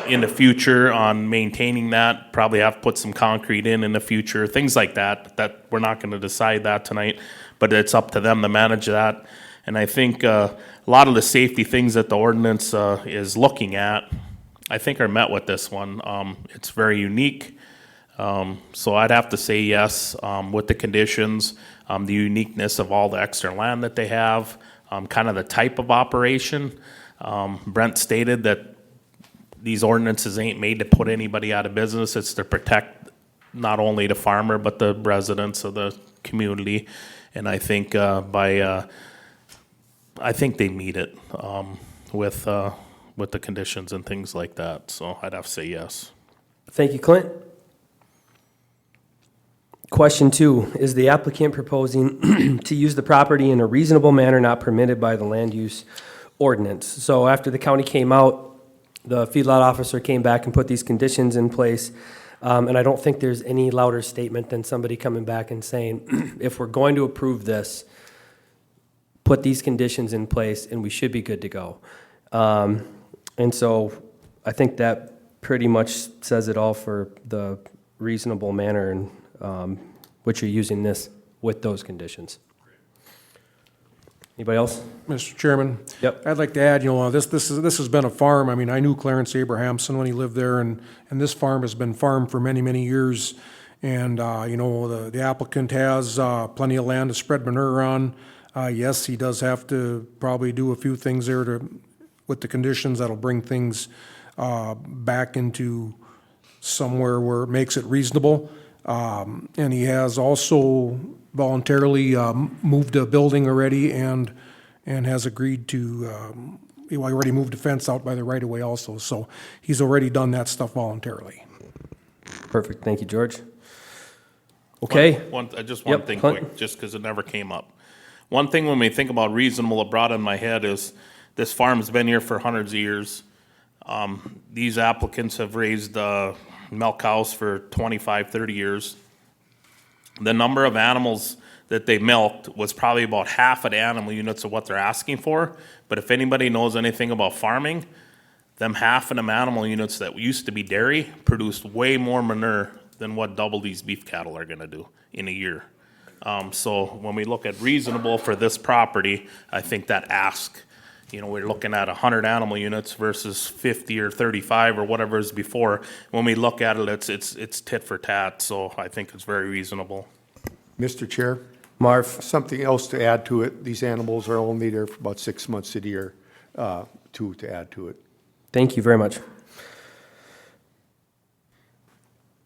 F: in the future on maintaining that, probably have to put some concrete in the future, things like that we're not going to decide that tonight, but it's up to them to manage that. And I think a lot of the safety things that the ordinance is looking at, I think are met with this one. It's very unique. So I'd have to say yes, with the conditions, the uniqueness of all the extra land that they have, kind of the type of operation. Brent stated that these ordinances ain't made to put anybody out of business. It's to protect not only the farmer, but the residents of the community. And I think I think they meet it with the conditions and things like that. So I'd have to say yes.
A: Thank you, Clint. Question 2, is the applicant proposing to use the property in a reasonable manner not permitted by the land use ordinance? So after the county came out, the feedlot officer came back and put these conditions in place. And I don't think there's any louder statement than somebody coming back and saying, if we're going to approve this, put these conditions in place and we should be good to go. And so I think that pretty much says it all for the reasonable manner and which you're using this with those conditions. Anybody else?
D: Mr. Chairman?
A: Yep.
D: I'd like to add, this has been a farm. I mean, I knew Clarence Abrahamson when he lived there, and this farm has been farmed for many, many years. And, the applicant has plenty of land to spread manure on. Yes, he does have to probably do a few things there with the conditions that'll bring things back into somewhere where it makes it reasonable. And he has also voluntarily moved a building already and has agreed to, he already moved a fence out by the right-of-way also. So he's already done that stuff voluntarily.
A: Perfect. Thank you, George. Okay.
F: Just one
A: Yep,
F: thing
A: Clint.
F: quick, just because it never came up. One thing when we think about reasonable, it brought in my head is this farm's been here for hundreds of years. These applicants have raised milk cows for 25, 30 years. The number of animals that they milked was probably about half of the animal units of what they're asking for. But if anybody knows anything about farming, them half of them animal units that used to be dairy produced way more manure than what double these beef cattle are going to do in a year. So when we look at reasonable for this property, I think that ask, we're looking at 100 animal units versus 50 or 35 or whatever is before. When we look at it, it's tit for tat, so I think it's very reasonable.
G: Mr. Chair,
A: Marv?
G: something else to add to it, these animals are only there for about 6 months of the year, to add to it.
A: Thank you very much.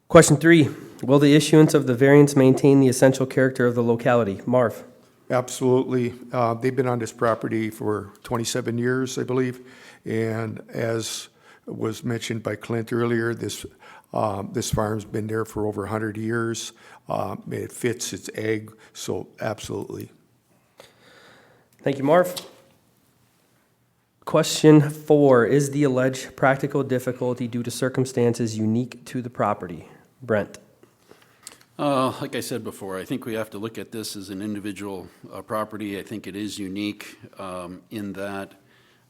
A: Question 3, will the issuance of the variance maintain the essential character of the locality? Marv?
G: Absolutely. They've been on this property for 27 years, I believe. And as was mentioned by Clint earlier, this farm's been there for over 100 years. It fits its egg, so absolutely.
A: Thank you, Marv. Question 4, is the alleged practical difficulty due to circumstances unique to the property? Brent?
E: Like I said before, I think we have to look at this as an individual property. I think it is unique in that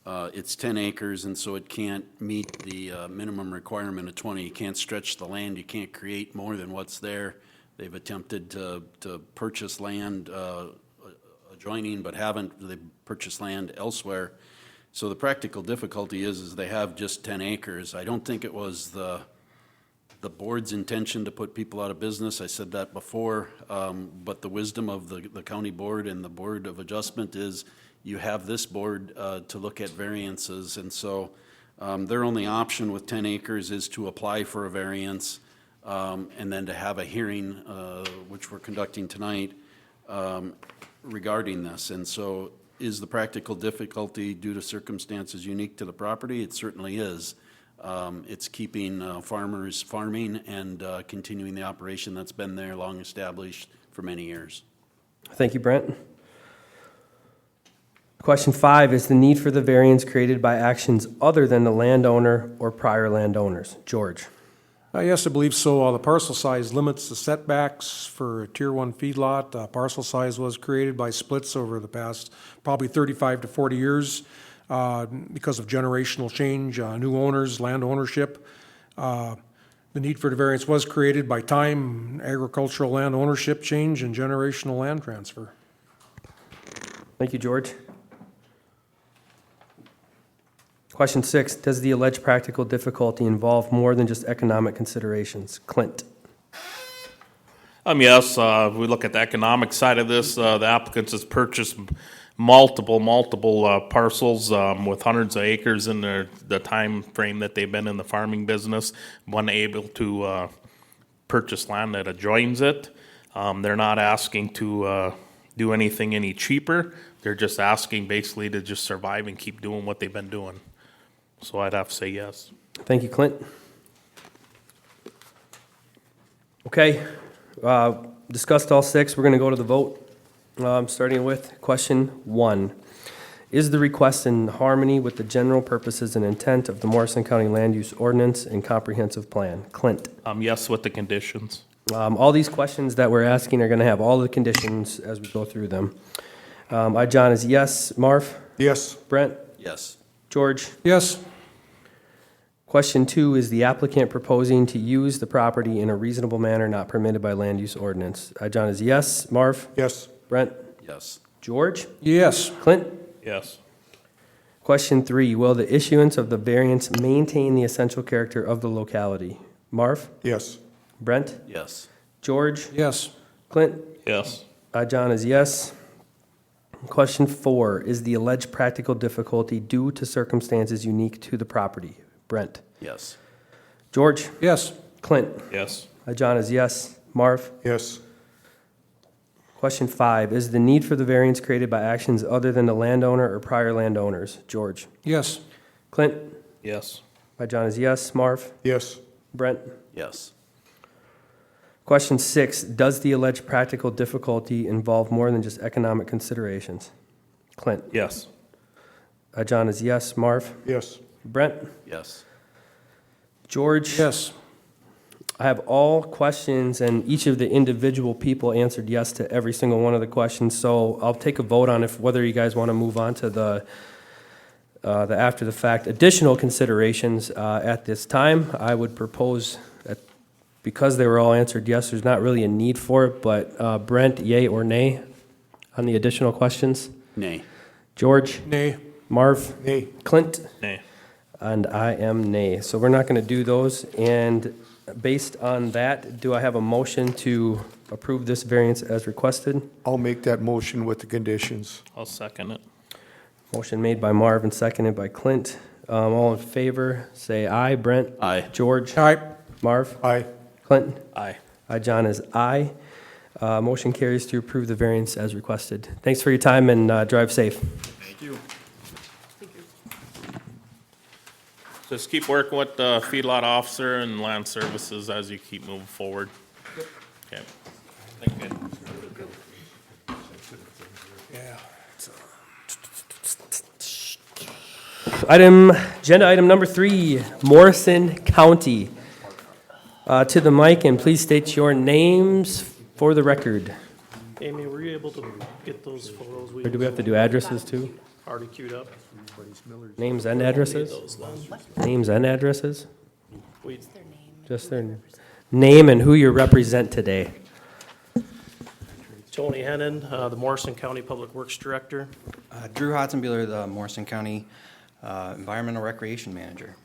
E: it's 10 acres, and so it can't meet the minimum requirement of 20. You can't stretch the land. You can't create more than what's there. They've attempted to purchase land adjoining, but haven't. They've purchased land elsewhere. So the practical difficulty is they have just 10 acres. I don't think it was the board's intention to put people out of business. I said that before, but the wisdom of the county board and the Board of Adjustment is you have this board to look at variances. And so their only option with 10 acres is to apply for a variance and then to have a hearing, which we're conducting tonight, regarding this. And so is the practical difficulty due to circumstances unique to the property? It certainly is. It's keeping farmers farming and continuing the operation that's been there, long established for many years.
A: Thank you, Brent. Question 5, is the need for the variance created by actions other than the landowner or prior landowners? George?
D: Yes, I believe so. The parcel size limits the setbacks for a Tier 1 feedlot. Parcel size was created by splits over the past probably 35 to 40 years because of generational change, new owners, land ownership. The need for the variance was created by time, agricultural land ownership change, and generational land transfer.
A: Thank you, George. Question 6, does the alleged practical difficulty involve more than just economic considerations? Clint?
F: Yes, if we look at the economic side of this, the applicants has purchased multiple parcels with hundreds of acres in the time frame that they've been in the farming business, one able to purchase land that adjoins it. They're not asking to do anything any cheaper. They're just asking basically to just survive and keep doing what they've been doing. So I'd have to say yes.
A: Thank you, Clint. Okay, discussed all 6. We're going to go to the vote, starting with question 1. Is the request in harmony with the general purposes and intent of the Morrison County Land Use Ordinance and Comprehensive Plan? Clint?
F: Yes, with the conditions.
A: All these questions that we're asking are going to have all the conditions as we go through them. John is yes. Marv?
G: Yes.
A: Brent?
E: Yes.
A: George?
D: Yes.
A: Question 2, is the applicant proposing to use the property in a reasonable manner not permitted by land use ordinance? John is yes. Marv?
G: Yes.
A: Brent?
E: Yes.
A: George?
D: Yes.
A: Clint?
F: Yes.
A: Question 3, will the issuance of the variance maintain the essential character of the locality? Marv?
G: Yes.
A: Brent?
E: Yes.
A: George?
D: Yes.
A: Clint?
F: Yes.
A: John is yes. Question 4, is the alleged practical difficulty due to circumstances unique to the property? Brent?
E: Yes.
A: George?
D: Yes.
A: Clint?
F: Yes.
A: John is yes. Marv?
G: Yes.
A: Question 5, is the need for the variance created by actions other than the landowner or prior landowners? George?
D: Yes.
A: Clint?
F: Yes.
A: John is yes. Marv?
G: Yes.
A: Brent?
E: Yes.
A: Question 6, does the alleged practical difficulty involve more than just economic considerations? Clint?
F: Yes.
A: John is yes. Marv?
G: Yes.
A: Brent?
E: Yes.
A: George?
D: Yes.
A: I have all questions, and each of the individual people answered yes to every single one of the questions, so I'll take a vote on whether you guys want to move on to the after-the-fact additional considerations at this time. I would propose because they were all answered yes, there's not really a need for it, but Brent, yay or nay on the additional questions?
E: Nay.
A: George?
D: Nay.
A: Marv?
G: Nay.
A: Clint?
F: Nay.
A: And I am nay. So we're not going to do those. And based on that, do I have a motion to approve this variance as requested?
G: I'll make that motion with the conditions.
F: I'll second it.
A: Motion made by Marv and seconded by Clint. All in favor, say aye. Brent?
E: Aye.
A: George?
D: Aye.
A: Marv?
G: Aye.
A: Clinton?
F: Aye.
A: John is aye. Motion carries to approve the variance as requested. Thanks for your time and drive safe.
H: Thank you.
F: Just keep working with the feedlot officer and land services as you keep moving forward. Okay. Thank you.
A: Agenda item number 3, Morrison County. To the mic, and please state your names for the record.
J: Amy, were you able to get those photos we
A: Or do we have to do addresses too?
J: already queued up?
A: Names and addresses?
J: Those then.
A: Names and addresses?
J: We,
A: Just their name and who you represent today.
J: Tony Hennon, the Morrison County Public Works Director.
K: Drew Hotzenbuehler, the Morrison County Environmental Recreation Manager.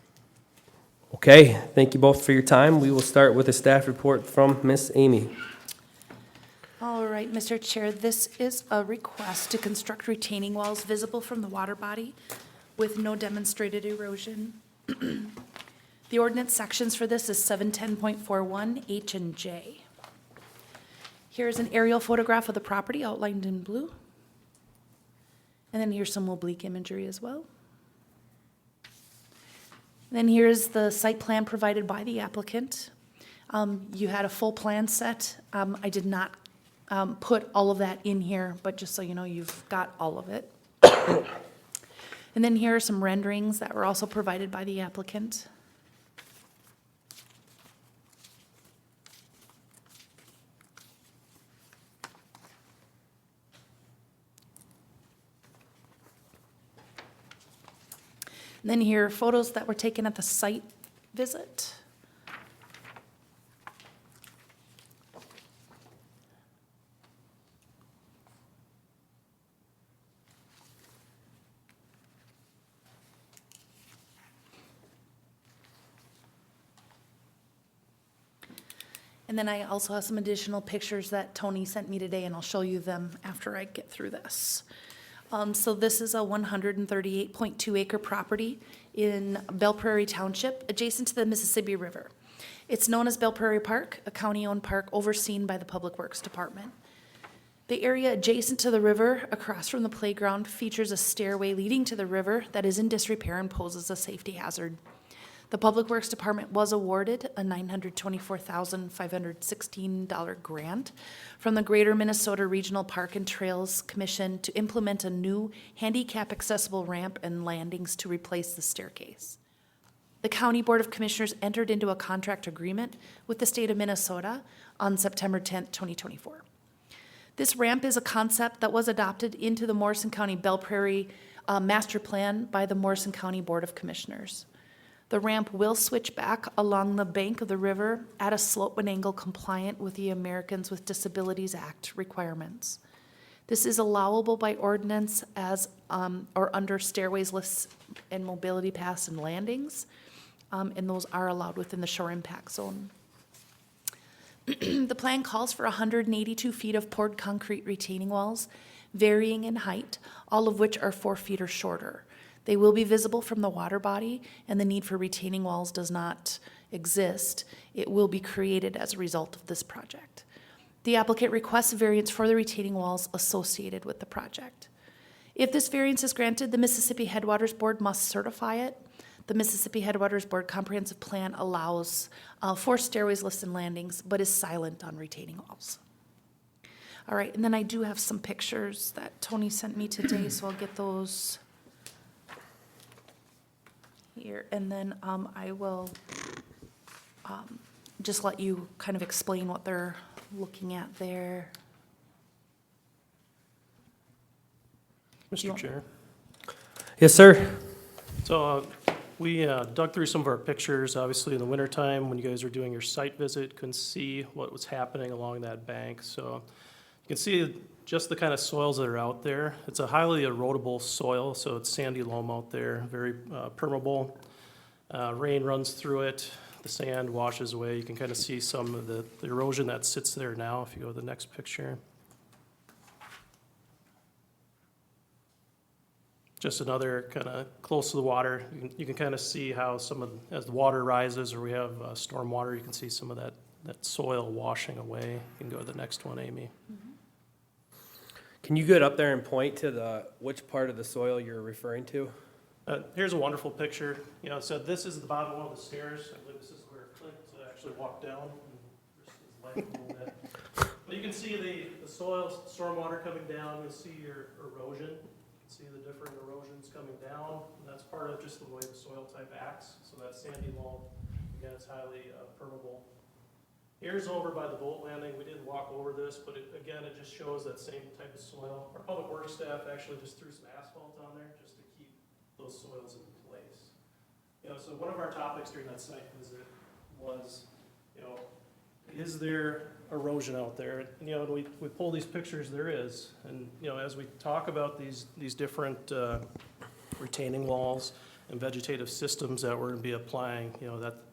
A: Okay, thank you both for your time. We will start with a staff report from Miss Amy.
C: All right, Mr. Chair, this is a request to construct retaining walls visible from the water body with no demonstrated erosion. The ordinance sections for this is 710.41, H and J. Here's an aerial photograph of the property outlined in blue. And then here's some oblique imagery as well. Then here's the site plan provided by the applicant. You had a full plan set. I did not put all of that in here, but just so you know, you've got all of it. And then here are some renderings that were also provided by the applicant. And then here are photos that were taken at the site visit. And then I also have some additional pictures that Tony sent me today, and I'll show you them after I get through this. So this is a 138.2 acre property in Belle Prairie Township, adjacent to the Mississippi River. It's known as Belle Prairie Park, a county-owned park overseen by the Public Works Department. The area adjacent to the river, across from the playground, features a stairway leading to the river that is in disrepair and poses a safety hazard. The Public Works Department was awarded a $924,516 grant from the Greater Minnesota Regional Park and Trails Commission to implement a new handicap-accessible ramp and landings to replace the staircase. The County Board of Commissioners entered into a contract agreement with the state of Minnesota on September 10th, 2024. This ramp is a concept that was adopted into the Morrison County Belle Prairie Master Plan by the Morrison County Board of Commissioners. The ramp will switch back along the bank of the river at a slope and angle compliant with the Americans with Disabilities Act requirements. This is allowable by ordinance as or under stairways, lifts, and mobility paths and landings, and those are allowed within the shore impact zone. The plan calls for 182 feet of poured concrete retaining walls, varying in height, all of which are 4 feet or shorter. They will be visible from the water body, and the need for retaining walls does not exist. It will be created as a result of this project. The applicant requests a variance for the retaining walls associated with the project. If this variance is granted, the Mississippi Headwaters Board must certify it. The Mississippi Headwaters Board comprehensive plan allows for stairways, lifts, and landings, but is silent on retaining walls. All right, and then I do have some pictures that Tony sent me today, so I'll get those here, and then I will just let you kind of explain what they're looking at there.
J: Mr. Chair.
A: Yes, sir.
J: So We dug through some of our pictures, obviously in the wintertime, when you guys were doing your site visit, couldn't see what was happening along that bank. So you can see just the kind of soils that are out there. It's a highly erodible soil, so it's sandy loam out there, very permeable. Rain runs through it, the sand washes away. You can kind of see some of the erosion that sits there now if you go to the next picture. Just another kind of close to the water. You can kind of see how as the water rises or we have storm water, you can see some of that soil washing away. You can go to the next one, Amy.
A: Can you get up there and point to which part of the soil you're referring to?
J: Here's a wonderful picture. So this is the bottom one of the stairs. I believe this is where it clicked, so I actually walked down. And this is light a little bit. But you can see the soil, stormwater coming down. You'll see your erosion. See the different erosions coming down, and that's part of just the way the soil type acts. So that sandy loam, again, it's highly permeable. Here's over by the boat landing. We didn't walk over this, but it just shows that same type of soil. Our public works staff actually just threw some asphalt on there just to keep those soils in place. So one of our topics during that site visit was, is there erosion out there? And, when we pull these pictures, there is. And, as we talk about these different retaining walls and vegetative systems that we're going to be applying,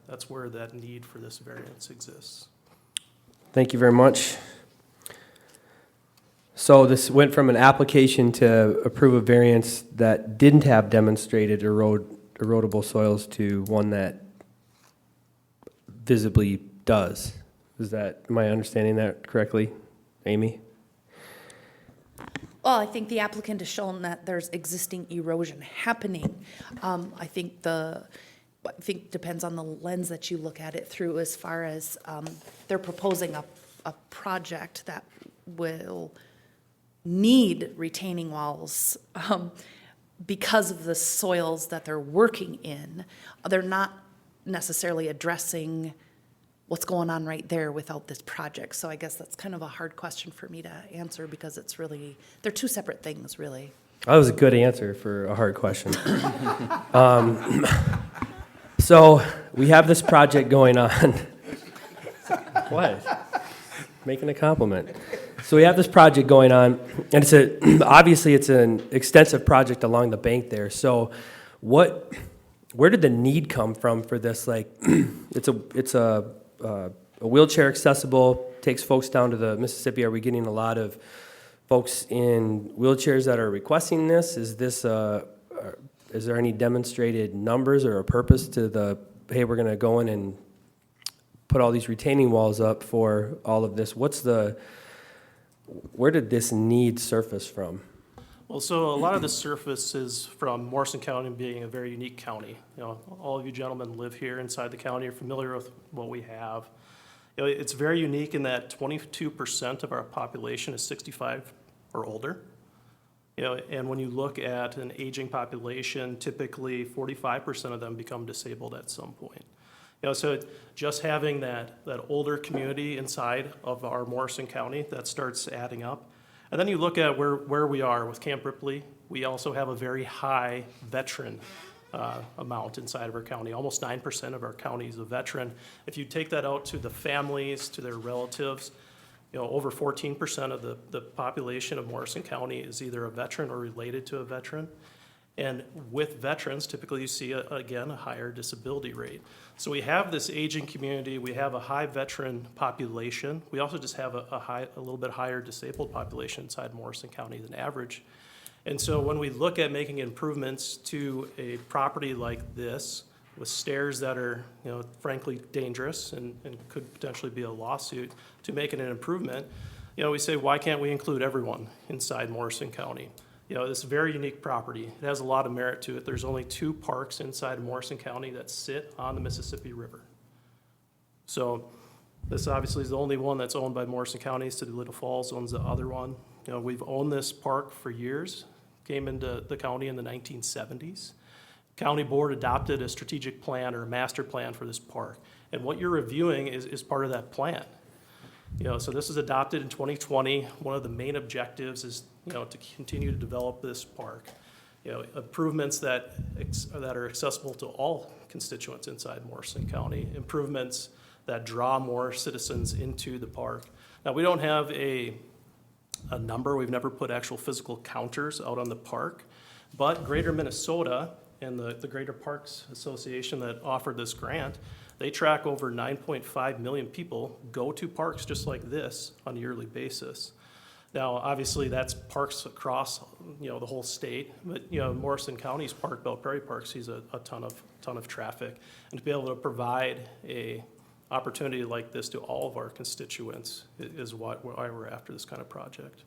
J: that's where that need for this variance exists.
A: Thank you very much. So this went from an application to approve a variance that didn't have demonstrated erodible soils to one that visibly does. Am I understanding that correctly, Amy?
C: Well, I think the applicant has shown that there's existing erosion happening. I think depends on the lens that you look at it through as far as they're proposing a project that will need retaining walls because of the soils that they're working in. They're not necessarily addressing what's going on right there without this project. So I guess that's kind of a hard question for me to answer because they're two separate things, really.
A: That was a good answer for a hard question. So we have this project going on. What? Making a compliment. So we have this project going on, and obviously it's an extensive project along the bank there. So where did the need come from for this? Like, it's a wheelchair accessible, takes folks down to the Mississippi. Are we getting a lot of folks in wheelchairs that are requesting this? Is there any demonstrated numbers or a purpose to hey, we're going to go in and put all these retaining walls up for all of this? Where did this need surface from?
J: Well, so a lot of the surface is from Morrison County being a very unique county. All of you gentlemen live here inside the county, are familiar with what we have. It's very unique in that 22% of our population is 65 or older. And when you look at an aging population, typically 45% of them become disabled at some point. So just having that older community inside of our Morrison County, that starts adding up. And then you look at where we are with Camp Ripley. We also have a very high veteran amount inside of our county. Almost 9% of our county is a veteran. If you take that out to the families, to their relatives, over 14% of the population of Morrison County is either a veteran or related to a veteran. And with veterans, typically you see, again, a higher disability rate. So we have this aging community, we have a high veteran population. We also just have a little bit higher disabled population inside Morrison County than average. And so when we look at making improvements to a property like this, with stairs that are, frankly dangerous and could potentially be a lawsuit, to making an improvement, we say, why can't we include everyone inside Morrison County? This is a very unique property. It has a lot of merit to it. There's only 2 parks inside Morrison County that sit on the Mississippi River. So this obviously is the only one that's owned by Morrison County. City of Little Falls owns the other one. We've owned this park for years. Came into the county in the 1970s. County board adopted a strategic plan or a master plan for this park. And what you're reviewing is part of that plan. So this was adopted in 2020. One of the main objectives is, to continue to develop this park. improvements that are accessible to all constituents inside Morrison County, improvements that draw more citizens into the park. Now, we don't have a number. We've never put actual physical counters out on the park, but Greater Minnesota and the Greater Parks Association that offered this grant, they track over 9.5 million people go to parks just like this on a yearly basis. Now, obviously, that's parks across, the whole state, but, Morrison County's Park Belt Prairie Park sees a ton of traffic. And to be able to provide a opportunity like this to all of our constituents is why we're after this kind of project.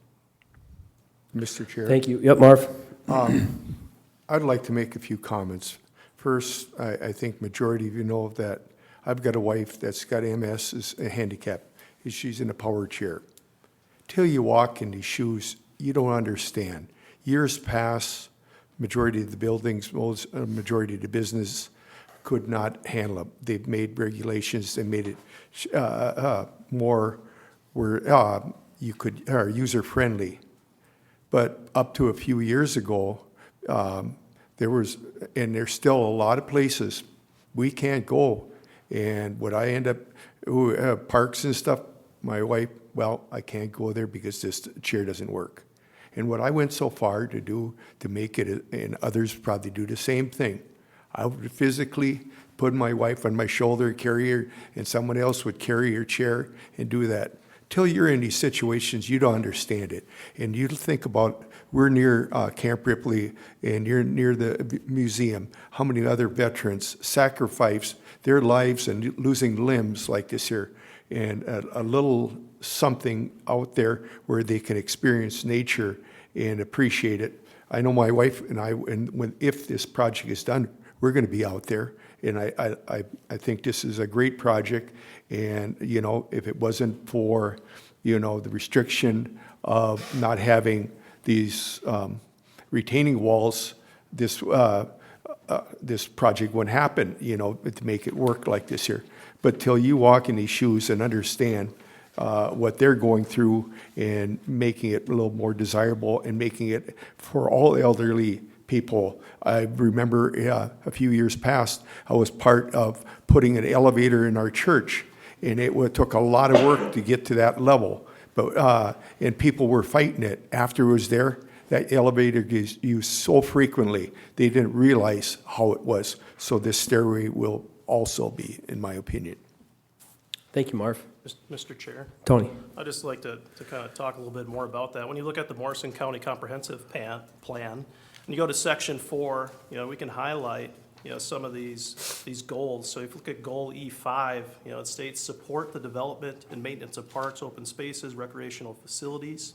G: Mr. Chair?
A: Thank you. Yep, Marv?
G: I'd like to make a few comments. First, I think majority of you know that I've got a wife that's got MS, is a handicap. She's in a power chair. Till you walk in these shoes, you don't understand. Years pass, majority of the buildings, majority of the business could not handle them. They've made regulations, they made it more where you could, user-friendly. But up to a few years ago, there was, and there's still a lot of places we can't go. And what I end up, parks and stuff, my wife, well, I can't go there because this chair doesn't work. And what I went so far to do to make it, and others probably do the same thing, I would physically put my wife on my shoulder, carry her, and someone else would carry her chair and do that. Till you're in these situations, you don't understand it. And you think about, we're near Camp Ripley, and you're near the museum. How many other veterans sacrifice their lives and losing limbs like this here? And a little something out there where they can experience nature and appreciate it. I know my wife and I, if this project is done, we're going to be out there. And I think this is a great project. And, if it wasn't for, the restriction of not having these retaining walls, this project wouldn't happen, to make it work like this here. But till you walk in these shoes and understand what they're going through and making it a little more desirable and making it for all elderly people. I remember a few years past, I was part of putting an elevator in our church, and it took a lot of work to get to that level. But and people were fighting it. After it was there, that elevator gets used so frequently, they didn't realize how it was. So this stairway will also be, in my opinion.
A: Thank you, Marv.
J: Mr. Chair,
A: Tony?
J: I'd just like to kind of talk a little bit more about that. When you look at the Morrison County Comprehensive Plan, and you go to section 4, we can highlight, some of these goals. So if you look at goal E5, it states support the development and maintenance of parks, open spaces, recreational facilities.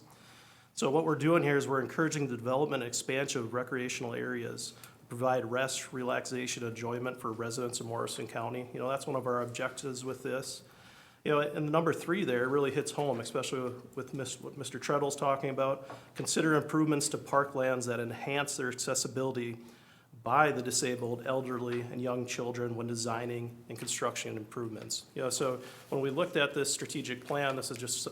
J: So what we're doing here is we're encouraging the development and expansion of recreational areas, provide rest, relaxation, enjoyment for residents of Morrison County. That's one of our objectives with this. And the number 3 there really hits home, especially with what Mr. Treadle's talking about. Consider improvements to parklands that enhance their accessibility by the disabled, elderly, and young children when designing and construction improvements. So when we looked at this strategic plan, this is just,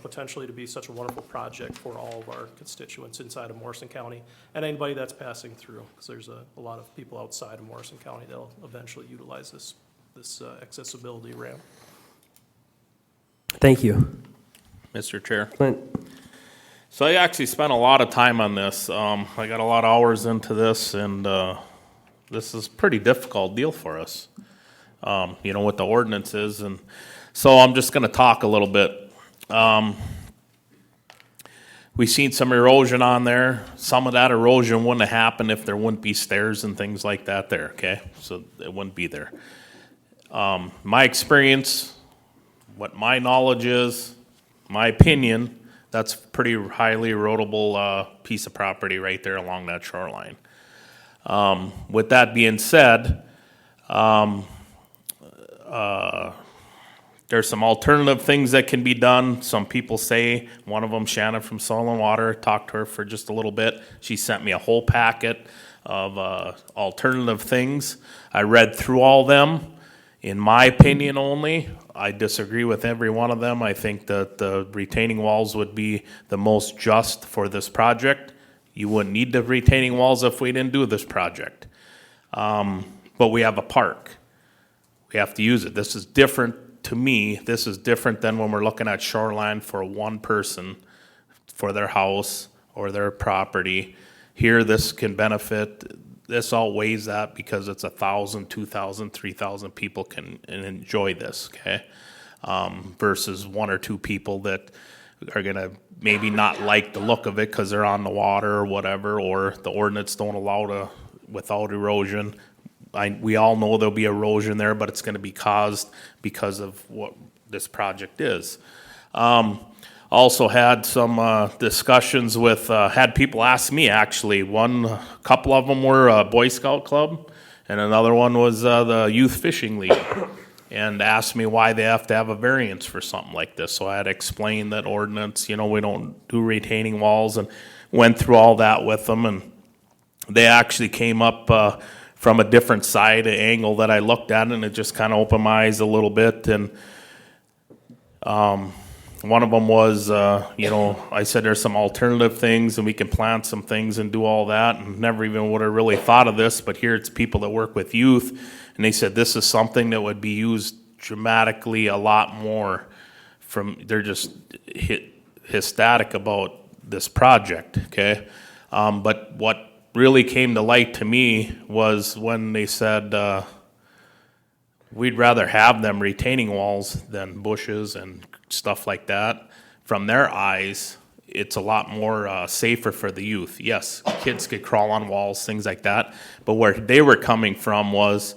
J: potentially to be such a wonderful project for all of our constituents inside of Morrison County and anybody that's passing through, because there's a lot of people outside of Morrison County that'll eventually utilize this accessibility ramp.
A: Thank you.
F: Mr. Chair.
A: Clint?
F: So I actually spent a lot of time on this. I got a lot of hours into this, and this is a pretty difficult deal for us, with the ordinances. And so I'm just going to talk a little bit. We've seen some erosion on there. Some of that erosion wouldn't have happened if there wouldn't be stairs and things like that there, okay? So it wouldn't be there. My experience, what my knowledge is, my opinion, that's a pretty highly erodible piece of property right there along that shoreline. With that being said, there's some alternative things that can be done. Some people say, one of them, Shannon from Soil and Water, talked to her for just a little bit. She sent me a whole packet of alternative things. I read through all them. In my opinion only, I disagree with every one of them. I think that the retaining walls would be the most just for this project. You wouldn't need the retaining walls if we didn't do this project. But we have a park. We have to use it. This is different, to me, this is different than when we're looking at shoreline for one person, for their house or their property. Here, this can benefit, this outweighs that because it's 1,000, 2,000, 3,000 people can enjoy this, okay? Versus one or two people that are gonna maybe not like the look of it because they're on the water or whatever, or the ordinance don't allow without erosion. We all know there'll be erosion there, but it's gonna be caused because of what this project is. Also had some discussions with, had people ask me actually, a couple of them were Boy Scout Club, and another one was the Youth Fishing League, and asked me why they have to have a variance for something like this. So I had to explain that ordinance, we don't do retaining walls, and went through all that with them, and they actually came up from a different side, an angle that I looked at, and it just kind of opened my eyes a little bit. And one of them was, I said there's some alternative things, and we can plant some things and do all that, and never even would have really thought of this, but here it's people that work with youth, and they said this is something that would be used dramatically a lot more. They're just ecstatic about this project, okay? But what really came to light to me was when they said we'd rather have them retaining walls than bushes and stuff like that. From their eyes, it's a lot more safer for the youth. Yes, kids could crawl on walls, things like that, but where they were coming from was,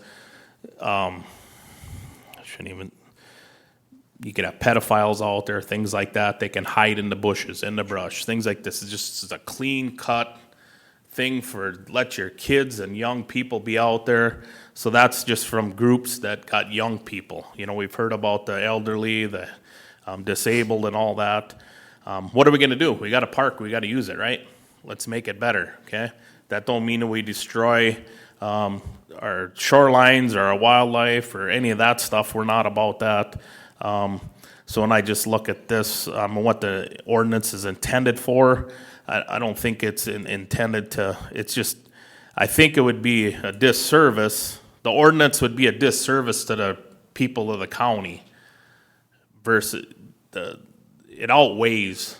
F: you could have pedophiles out there, things like that. They can hide in the bushes, in the brush, things like this. It's just a clean cut thing for let your kids and young people be out there. So that's just from groups that got young people. We've heard about the elderly, the disabled and all that. What are we going to do? We got a park. We got to use it, right? Let's make it better, okay? That don't mean that we destroy our shorelines or our wildlife or any of that stuff. We're not about that. So when I just look at this, what the ordinance is intended for, I don't think it's intended to, it's just, I think it would be a disservice. The ordinance would be a disservice to the people of the county versus it outweighs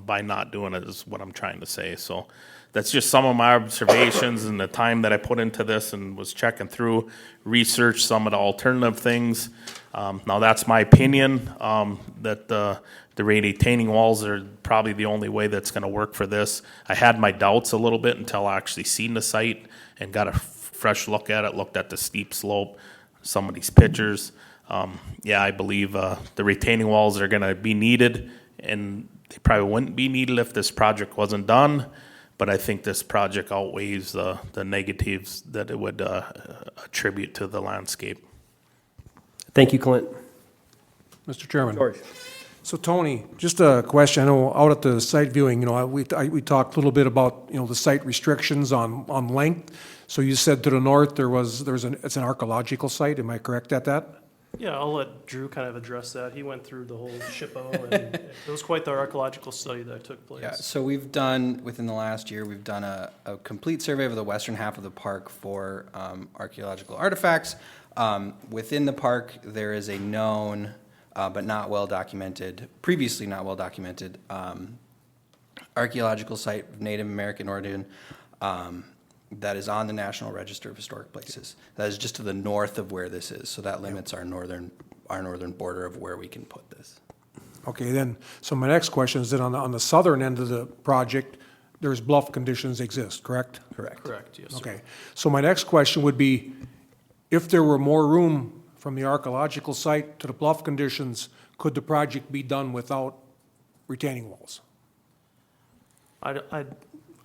F: by not doing it is what I'm trying to say. So that's just some of my observations and the time that I put into this and was checking through, researched some of the alternative things. Now that's my opinion, that the retaining walls are probably the only way that's going to work for this. I had my doubts a little bit until I actually seen the site and got a fresh look at it, looked at the steep slope, some of these pictures. I believe the retaining walls are going to be needed, and they probably wouldn't be needed if this project wasn't done, but I think this project outweighs the negatives that it would attribute to the landscape.
A: Thank you, Clint.
D: Mr. Chairman.
A: George.
D: So Tony, just a question. I know out at the site viewing, we talked a little bit about, the site restrictions on length. So you said to the north it's an archaeological site. Am I correct at that?
J: Yeah, I'll let Drew kind of address that. He went through the whole SHPO, and it was quite the archaeological study that took place.
K: Yeah, so within the last year, we've done a complete survey of the western half of the park for archaeological artifacts. Within the park, there is a known, but not well documented, previously not well documented, archaeological site of Native American origin that is on the National Register of Historic Places. That is just to the north of where this is, so that limits our northern border of where we can put this.
D: Okay, then, so my next question is that on the southern end of the project, there's bluff conditions exist, correct?
K: Correct.
J: Correct, yes, sir.
D: Okay, so my next question would be, if there were more room from the archaeological site to the bluff conditions, could the project be done without retaining walls?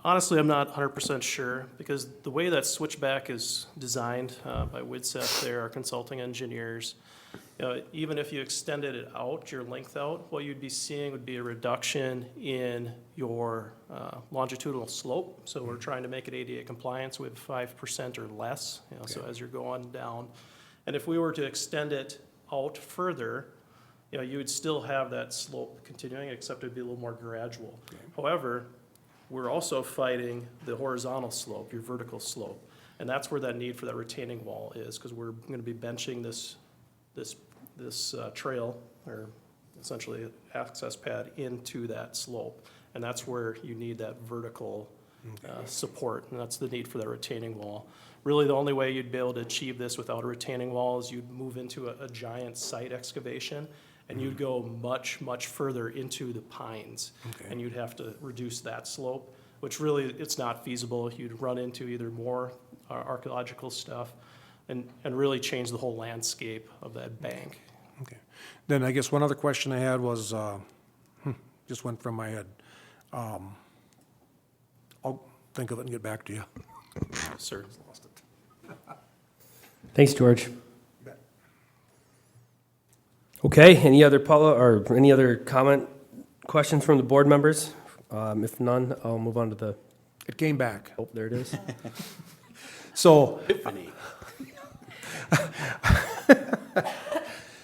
J: Honestly, I'm not 100% sure, because the way that switchback is designed by Widset, they're our consulting engineers. Even if you extended it out, your length out, what you'd be seeing would be a reduction in your longitudinal slope. So we're trying to make it ADA compliance with 5% or less, so as you're going down. And if we were to extend it out further, you would still have that slope continuing, except it'd be a little more gradual. However, we're also fighting the horizontal slope, your vertical slope. And that's where that need for that retaining wall is, because we're going to be benching this trail, or essentially access pad, into that slope. And that's where you need that vertical support, and that's the need for that retaining wall. Really, the only way you'd be able to achieve this without a retaining wall is you'd move into a giant site excavation, and you'd go much, much further into the pines.
D: Okay.
J: And you'd have to reduce that slope, which really, it's not feasible. You'd run into either more archaeological stuff and really change the whole landscape of that bank.
D: Okay. Then I guess one other question I had was, just went from my head. I'll think of it and get back to you.
J: Sir.
A: Thanks, George. Okay, any other comment, questions from the board members? If none, I'll move on to the,
D: It came back.
A: oh, there it is.
D: So,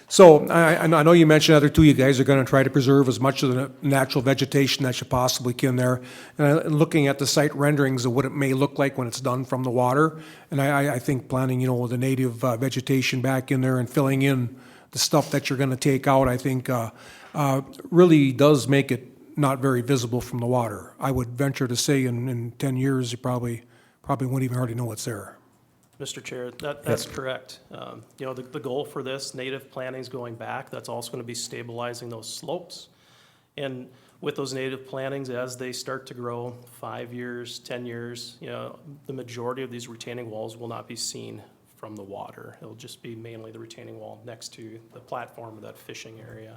D: so I know you mentioned other two, you guys are going to try to preserve as much of the natural vegetation that you possibly can there. And looking at the site renderings of what it may look like when it's done from the water, and I think planting, the native vegetation back in there and filling in the stuff that you're going to take out, I think really does make it not very visible from the water. I would venture to say in 10 years, you probably won't even hardly know it's there.
J: Mr. Chair, that's correct. The goal for this native plantings going back, that's also going to be stabilizing those slopes. And with those native plantings, as they start to grow 5 years, 10 years, the majority of these retaining walls will not be seen from the water. It'll just be mainly the retaining wall next to the platform of that fishing area.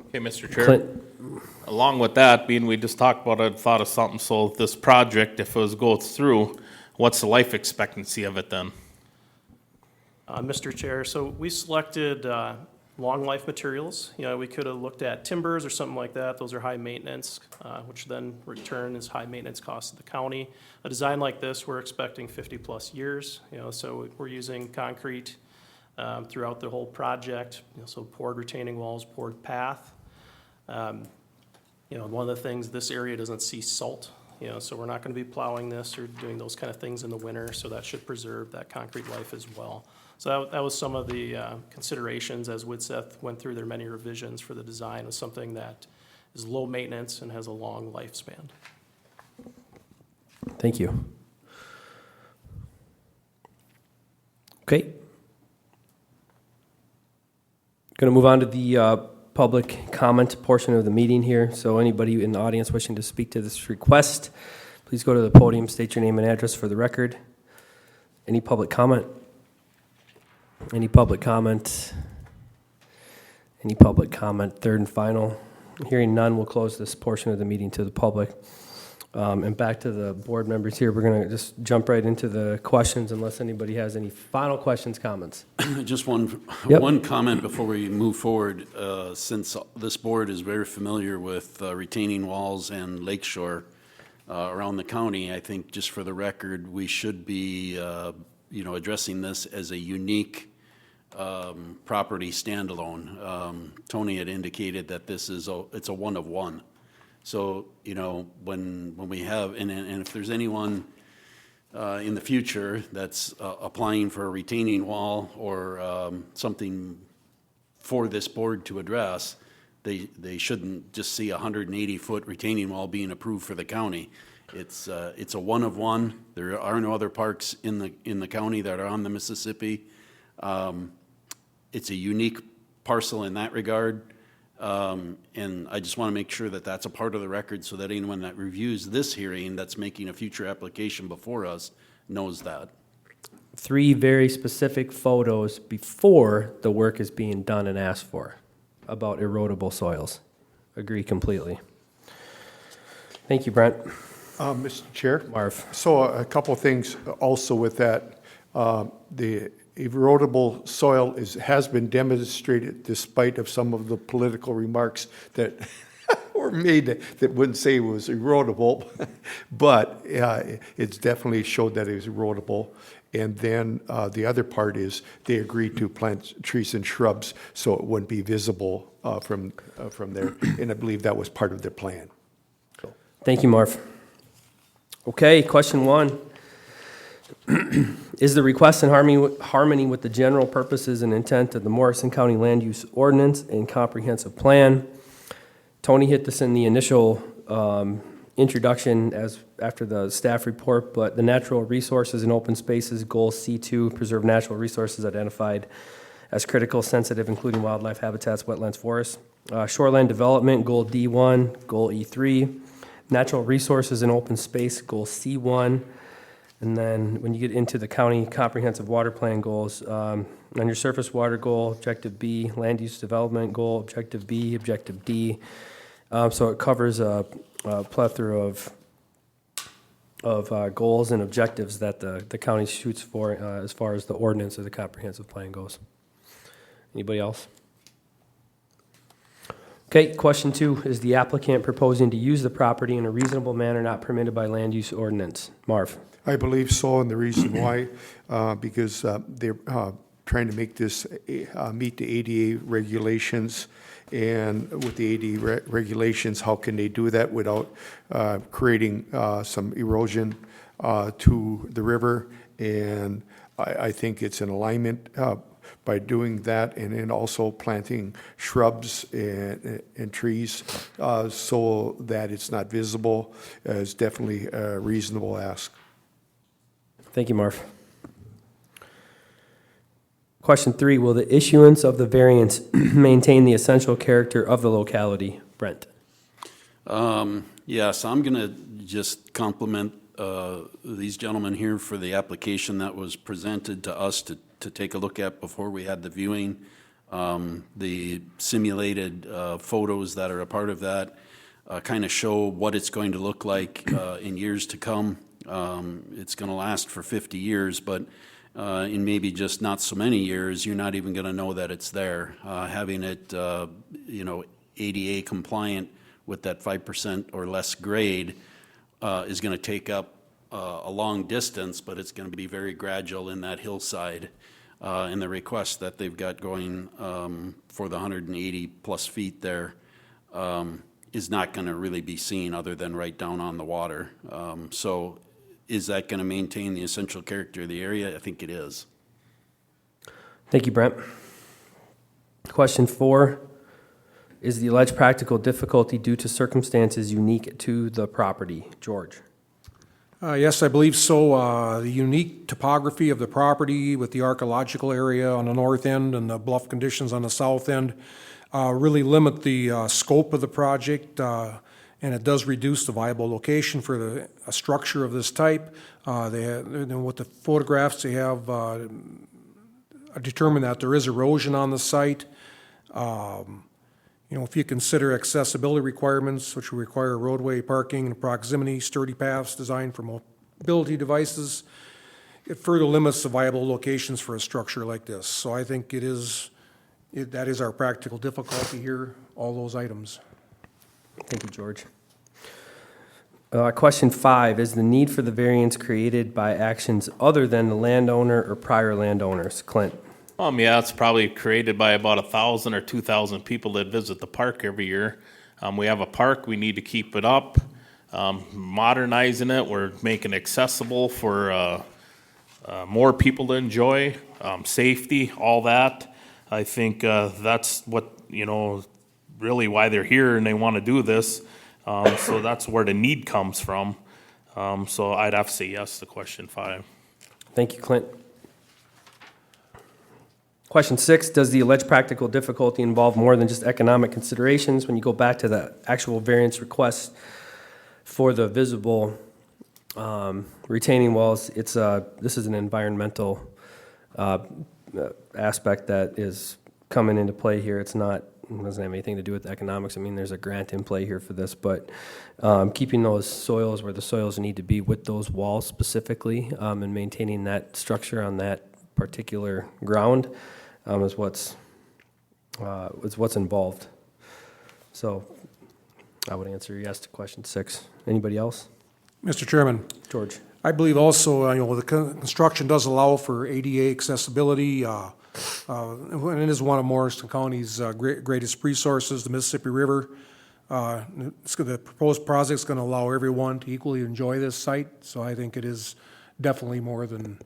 F: Okay, Mr. Chair.
A: Clint.
F: Along with that, being we just talked about, I thought of something. So this project, if it goes through, what's the life expectancy of it then?
J: Mr. Chair, so we selected long life materials. We could have looked at timbers or something like that. Those are high maintenance, which then return is high maintenance costs to the county. A design like this, we're expecting 50+ years. So we're using concrete throughout the whole project. So poured retaining walls, poured path. One of the things, this area doesn't see salt. So we're not going to be plowing this or doing those kind of things in the winter, so that should preserve that concrete life as well. So that was some of the considerations as Widseth went through their many revisions for the design of something that is low maintenance and has a long lifespan.
A: Thank you. Okay. Going to move on to the public comment portion of the meeting here. So anybody in the audience wishing to speak to this request, please go to the podium, state your name and address for the record. Any public comment? Any public comment? Any public comment? Third and final. Hearing none, we'll close this portion of the meeting to the public. And back to the board members here, we're going to just jump right into the questions unless anybody has any final questions, comments.
E: Just one comment before we move forward. Since this board is very familiar with retaining walls and lakeshore around the county, I think just for the record, we should be, addressing this as a unique property standalone. Tony had indicated that it's a one of one. So, when we have, and if there's anyone in the future that's applying for a retaining wall or something for this board to address, they shouldn't just see a 180-foot retaining wall being approved for the county. It's a one of one. There are no other parks in the county that are on the Mississippi. It's a unique parcel in that regard. And I just want to make sure that that's a part of the record so that anyone that reviews this hearing that's making a future application before us knows that.
A: 3 very specific photos before the work is being done and asked for about erodible soils. Agree completely. Thank you, Brent.
G: Mr. Chair?
A: Marv.
G: So a couple of things also with that. The erodible soil has been demonstrated despite of some of the political remarks that were made that wouldn't say it was erodible, but it's definitely showed that it was erodible. And then the other part is they agreed to plant trees and shrubs so it wouldn't be visible from there, and I believe that was part of their plan.
A: Thank you, Marv. Okay, question 1. Is the request in harmony with the general purposes and intent of the Morrison County Land Use Ordinance and Comprehensive Plan? Tony hit this in the initial introduction after the staff report, but the natural resources and open spaces, goal C2, preserve natural resources identified as critical, sensitive, including wildlife habitats, wetlands, forests. Shoreline development, goal D1, goal E3. Natural resources and open space, goal C1. And then when you get into the county comprehensive water plan goals, on your surface water goal, objective B, land use development goal, objective B, objective D. So it covers a plethora of goals and objectives that the county shoots for as far as the ordinance of the comprehensive plan goes. Anybody else? Okay, question 2, is the applicant proposing to use the property in a reasonable manner not permitted by land use ordinance? Marv?
G: I believe so, and the reason why, because they're trying to make this meet the ADA regulations. And with the ADA regulations, how can they do that without creating some erosion to the river? And I think it's in alignment by doing that, and then also planting shrubs and trees so that it's not visible is definitely a reasonable ask.
A: Thank you, Marv. Question 3, will the issuance of the variance maintain the essential character of the locality? Brent?
E: Yes, I'm going to just compliment these gentlemen here for the application that was presented to us to take a look at before we had the viewing. The simulated photos that are a part of that kind of show what it's going to look like in years to come. It's going to last for 50 years, but in maybe just not so many years, you're not even going to know that it's there. Having it, ADA compliant with that 5% or less grade is going to take up a long distance, but it's going to be very gradual in that hillside. And the request that they've got going for the 180 plus feet there is not going to really be seen other than right down on the water. So is that going to maintain the essential character of the area? I think it is.
A: Thank you, Brent. Question 4, is the alleged practical difficulty due to circumstances unique to the property? George?
D: Yes, I believe so. The unique topography of the property with the archaeological area on the north end and the bluff conditions on the south end really limit the scope of the project, and it does reduce the viable location for a structure of this type. With the photographs, they have determined that there is erosion on the site. If you consider accessibility requirements, which require roadway parking and proximity, sturdy paths designed for mobility devices, it further limits the viable locations for a structure like this. So I think that is our practical difficulty here, all those items.
A: Thank you, George. Question 5, is the need for the variance created by actions other than the landowner or prior landowners? Clint?
F: Yeah, it's probably created by about 1,000 or 2,000 people that visit the park every year. We have a park, we need to keep it up, modernizing it, we're making it accessible for more people to enjoy, safety, all that. I think that's what, really why they're here and they want to do this. So that's where the need comes from. So I'd have to say yes to question 5.
A: Thank you, Clint. Question 6, does the alleged practical difficulty involve more than just economic considerations? When you go back to the actual variance request for the visible retaining walls, this is an environmental aspect that is coming into play here. It doesn't have anything to do with economics. I mean, there's a grant in play here for this, but keeping those soils where the soils need to be with those walls specifically and maintaining that structure on that particular ground is what's involved. So I would answer yes to question 6. Anybody else?
D: Mr. Chairman,
A: George?
D: I believe also, the construction does allow for ADA accessibility, and it is one of Morrison County's greatest resources, the Mississippi River. The proposed project's going to allow everyone to equally enjoy this site, so I think it is definitely more than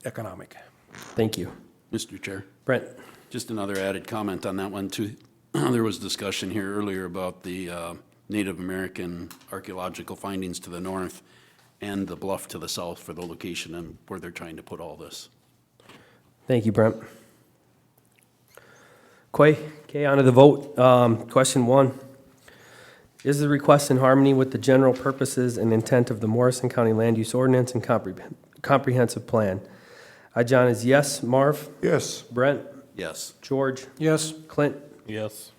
D: economic.
A: Thank you.
E: Mr. Chair,
A: Brent?
E: just another added comment on that one too. There was discussion here earlier about the Native American archaeological findings to the north and the bluff to the south for the location and where they're trying to put all this.
A: Thank you, Brent. Quay, okay, on to the vote. Question 1. Is the request in harmony with the general purposes and intent of the Morrison County Land Use Ordinance and Comprehensive Plan? John is yes. Marv?
G: Yes.
A: Brent?
E: Yes.
A: George?
D: Yes?
A: Clint?
F: Yes.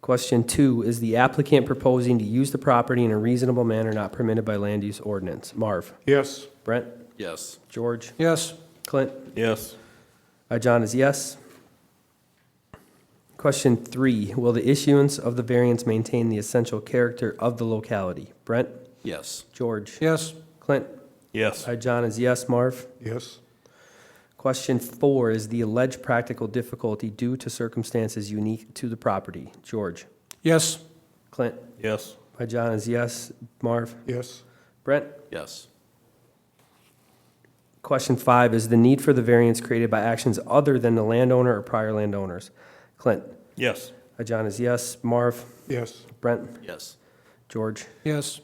A: Question 2, is the applicant proposing to use the property in a reasonable manner not permitted by land use ordinance? Marv?
G: Yes.
A: Brent?
E: Yes.
A: George?
D: Yes?
A: Clint?
F: Yes.
A: John is yes. Question 3, will the issuance of the variance maintain the essential character of the locality? Brent?
E: Yes.
A: George?
D: Yes?
A: Clint?
F: Yes.
A: John is yes. Marv?
G: Yes.
A: Question 4, is the alleged practical difficulty due to circumstances unique to the property? George?
D: Yes?
A: Clint?
F: Yes.
A: John is yes. Marv?
G: Yes.
A: Brent?
E: Yes.
A: Question 5, is the need for the variance created by actions other than the landowner or prior landowners? Clint?
F: Yes.
A: John is yes. Marv?
G: Yes.
A: Brent?
E: Yes.
A: George?
D: Yes?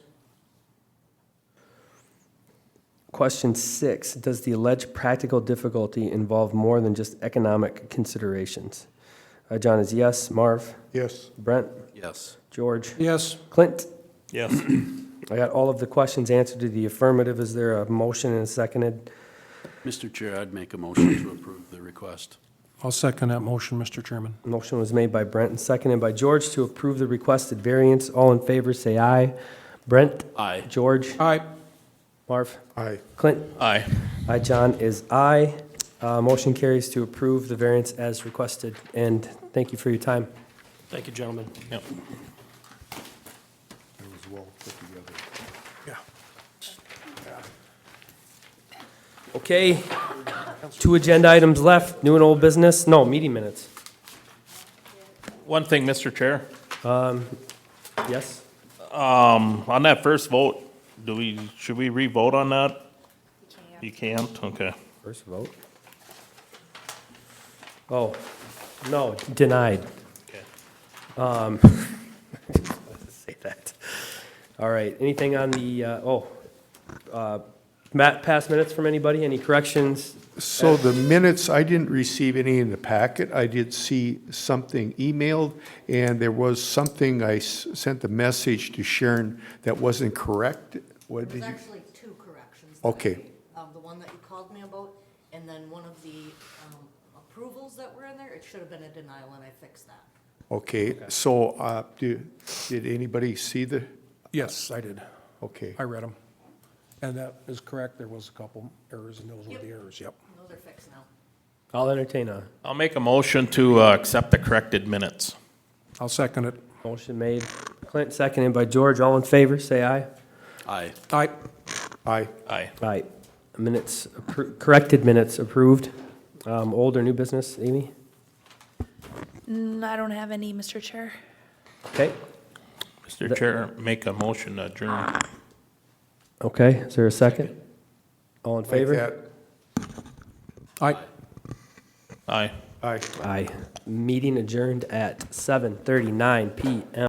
A: Question 6, does the alleged practical difficulty involve more than just economic considerations? John is yes. Marv?
G: Yes.
A: Brent?
E: Yes.
A: George?
D: Yes?
A: Clint?
F: Yes.
A: I got all of the questions answered to the affirmative. Is there a motion and a seconded?
E: Mr. Chair, I'd make a motion to approve the request.
D: I'll second that motion, Mr. Chairman.
A: Motion was made by Brent and seconded by George to approve the requested variance. All in favor, say aye. Brent?
E: Aye.
A: George?
D: Aye.
A: Marv?
G: Aye.
A: Clint?
F: Aye.
A: John is aye. Motion carries to approve the variance as requested, and thank you for your time.
J: Thank you, gentlemen.
F: Yep.
G: It was well put together.
A: Okay, 2 agenda items left, new and old business, no, meeting minutes.
F: One thing, Mr. Chair,
A: Yes?
F: on that first vote, should we re-vote on that? You can't, okay.
A: First vote. Oh, no, denied.
F: Okay.
A: Say that. All right, anything on the, past minutes from anybody? Any corrections?
G: So the minutes, I didn't receive any in the packet. I did see something emailed, and there was something I sent a message to Sharon that wasn't correct. What did
L: There's
G: you?
L: actually 2 corrections. that I
G: Okay.
L: made. The one that you called me about, and then one of the approvals that were in there, it should have been a denial, and I fixed that.
G: Okay, so, did anybody see the,
D: Yes, I did.
G: okay.
D: I read them. And that is correct. There was a couple errors, and those were the errors, yep.
L: Those are fixed now.
A: I'll entertain a
F: I'll make a motion to accept the corrected minutes.
D: I'll second it.
A: motion made. Clint, seconded by George. All in favor, say aye.
E: Aye.
D: Aye.
G: Aye.
F: Aye.
A: Aye. Minutes, corrected minutes approved. Old or new business, Amy?
C: I don't have any, Mr. Chair.
A: Okay,
F: Mr. Chair, make a motion to adjourn.
A: okay, is there a second? All in
G: Like
A: favor?
G: that.
D: Aye.
F: Aye.
G: Aye.
A: Aye. Meeting adjourned at 7:39 PM.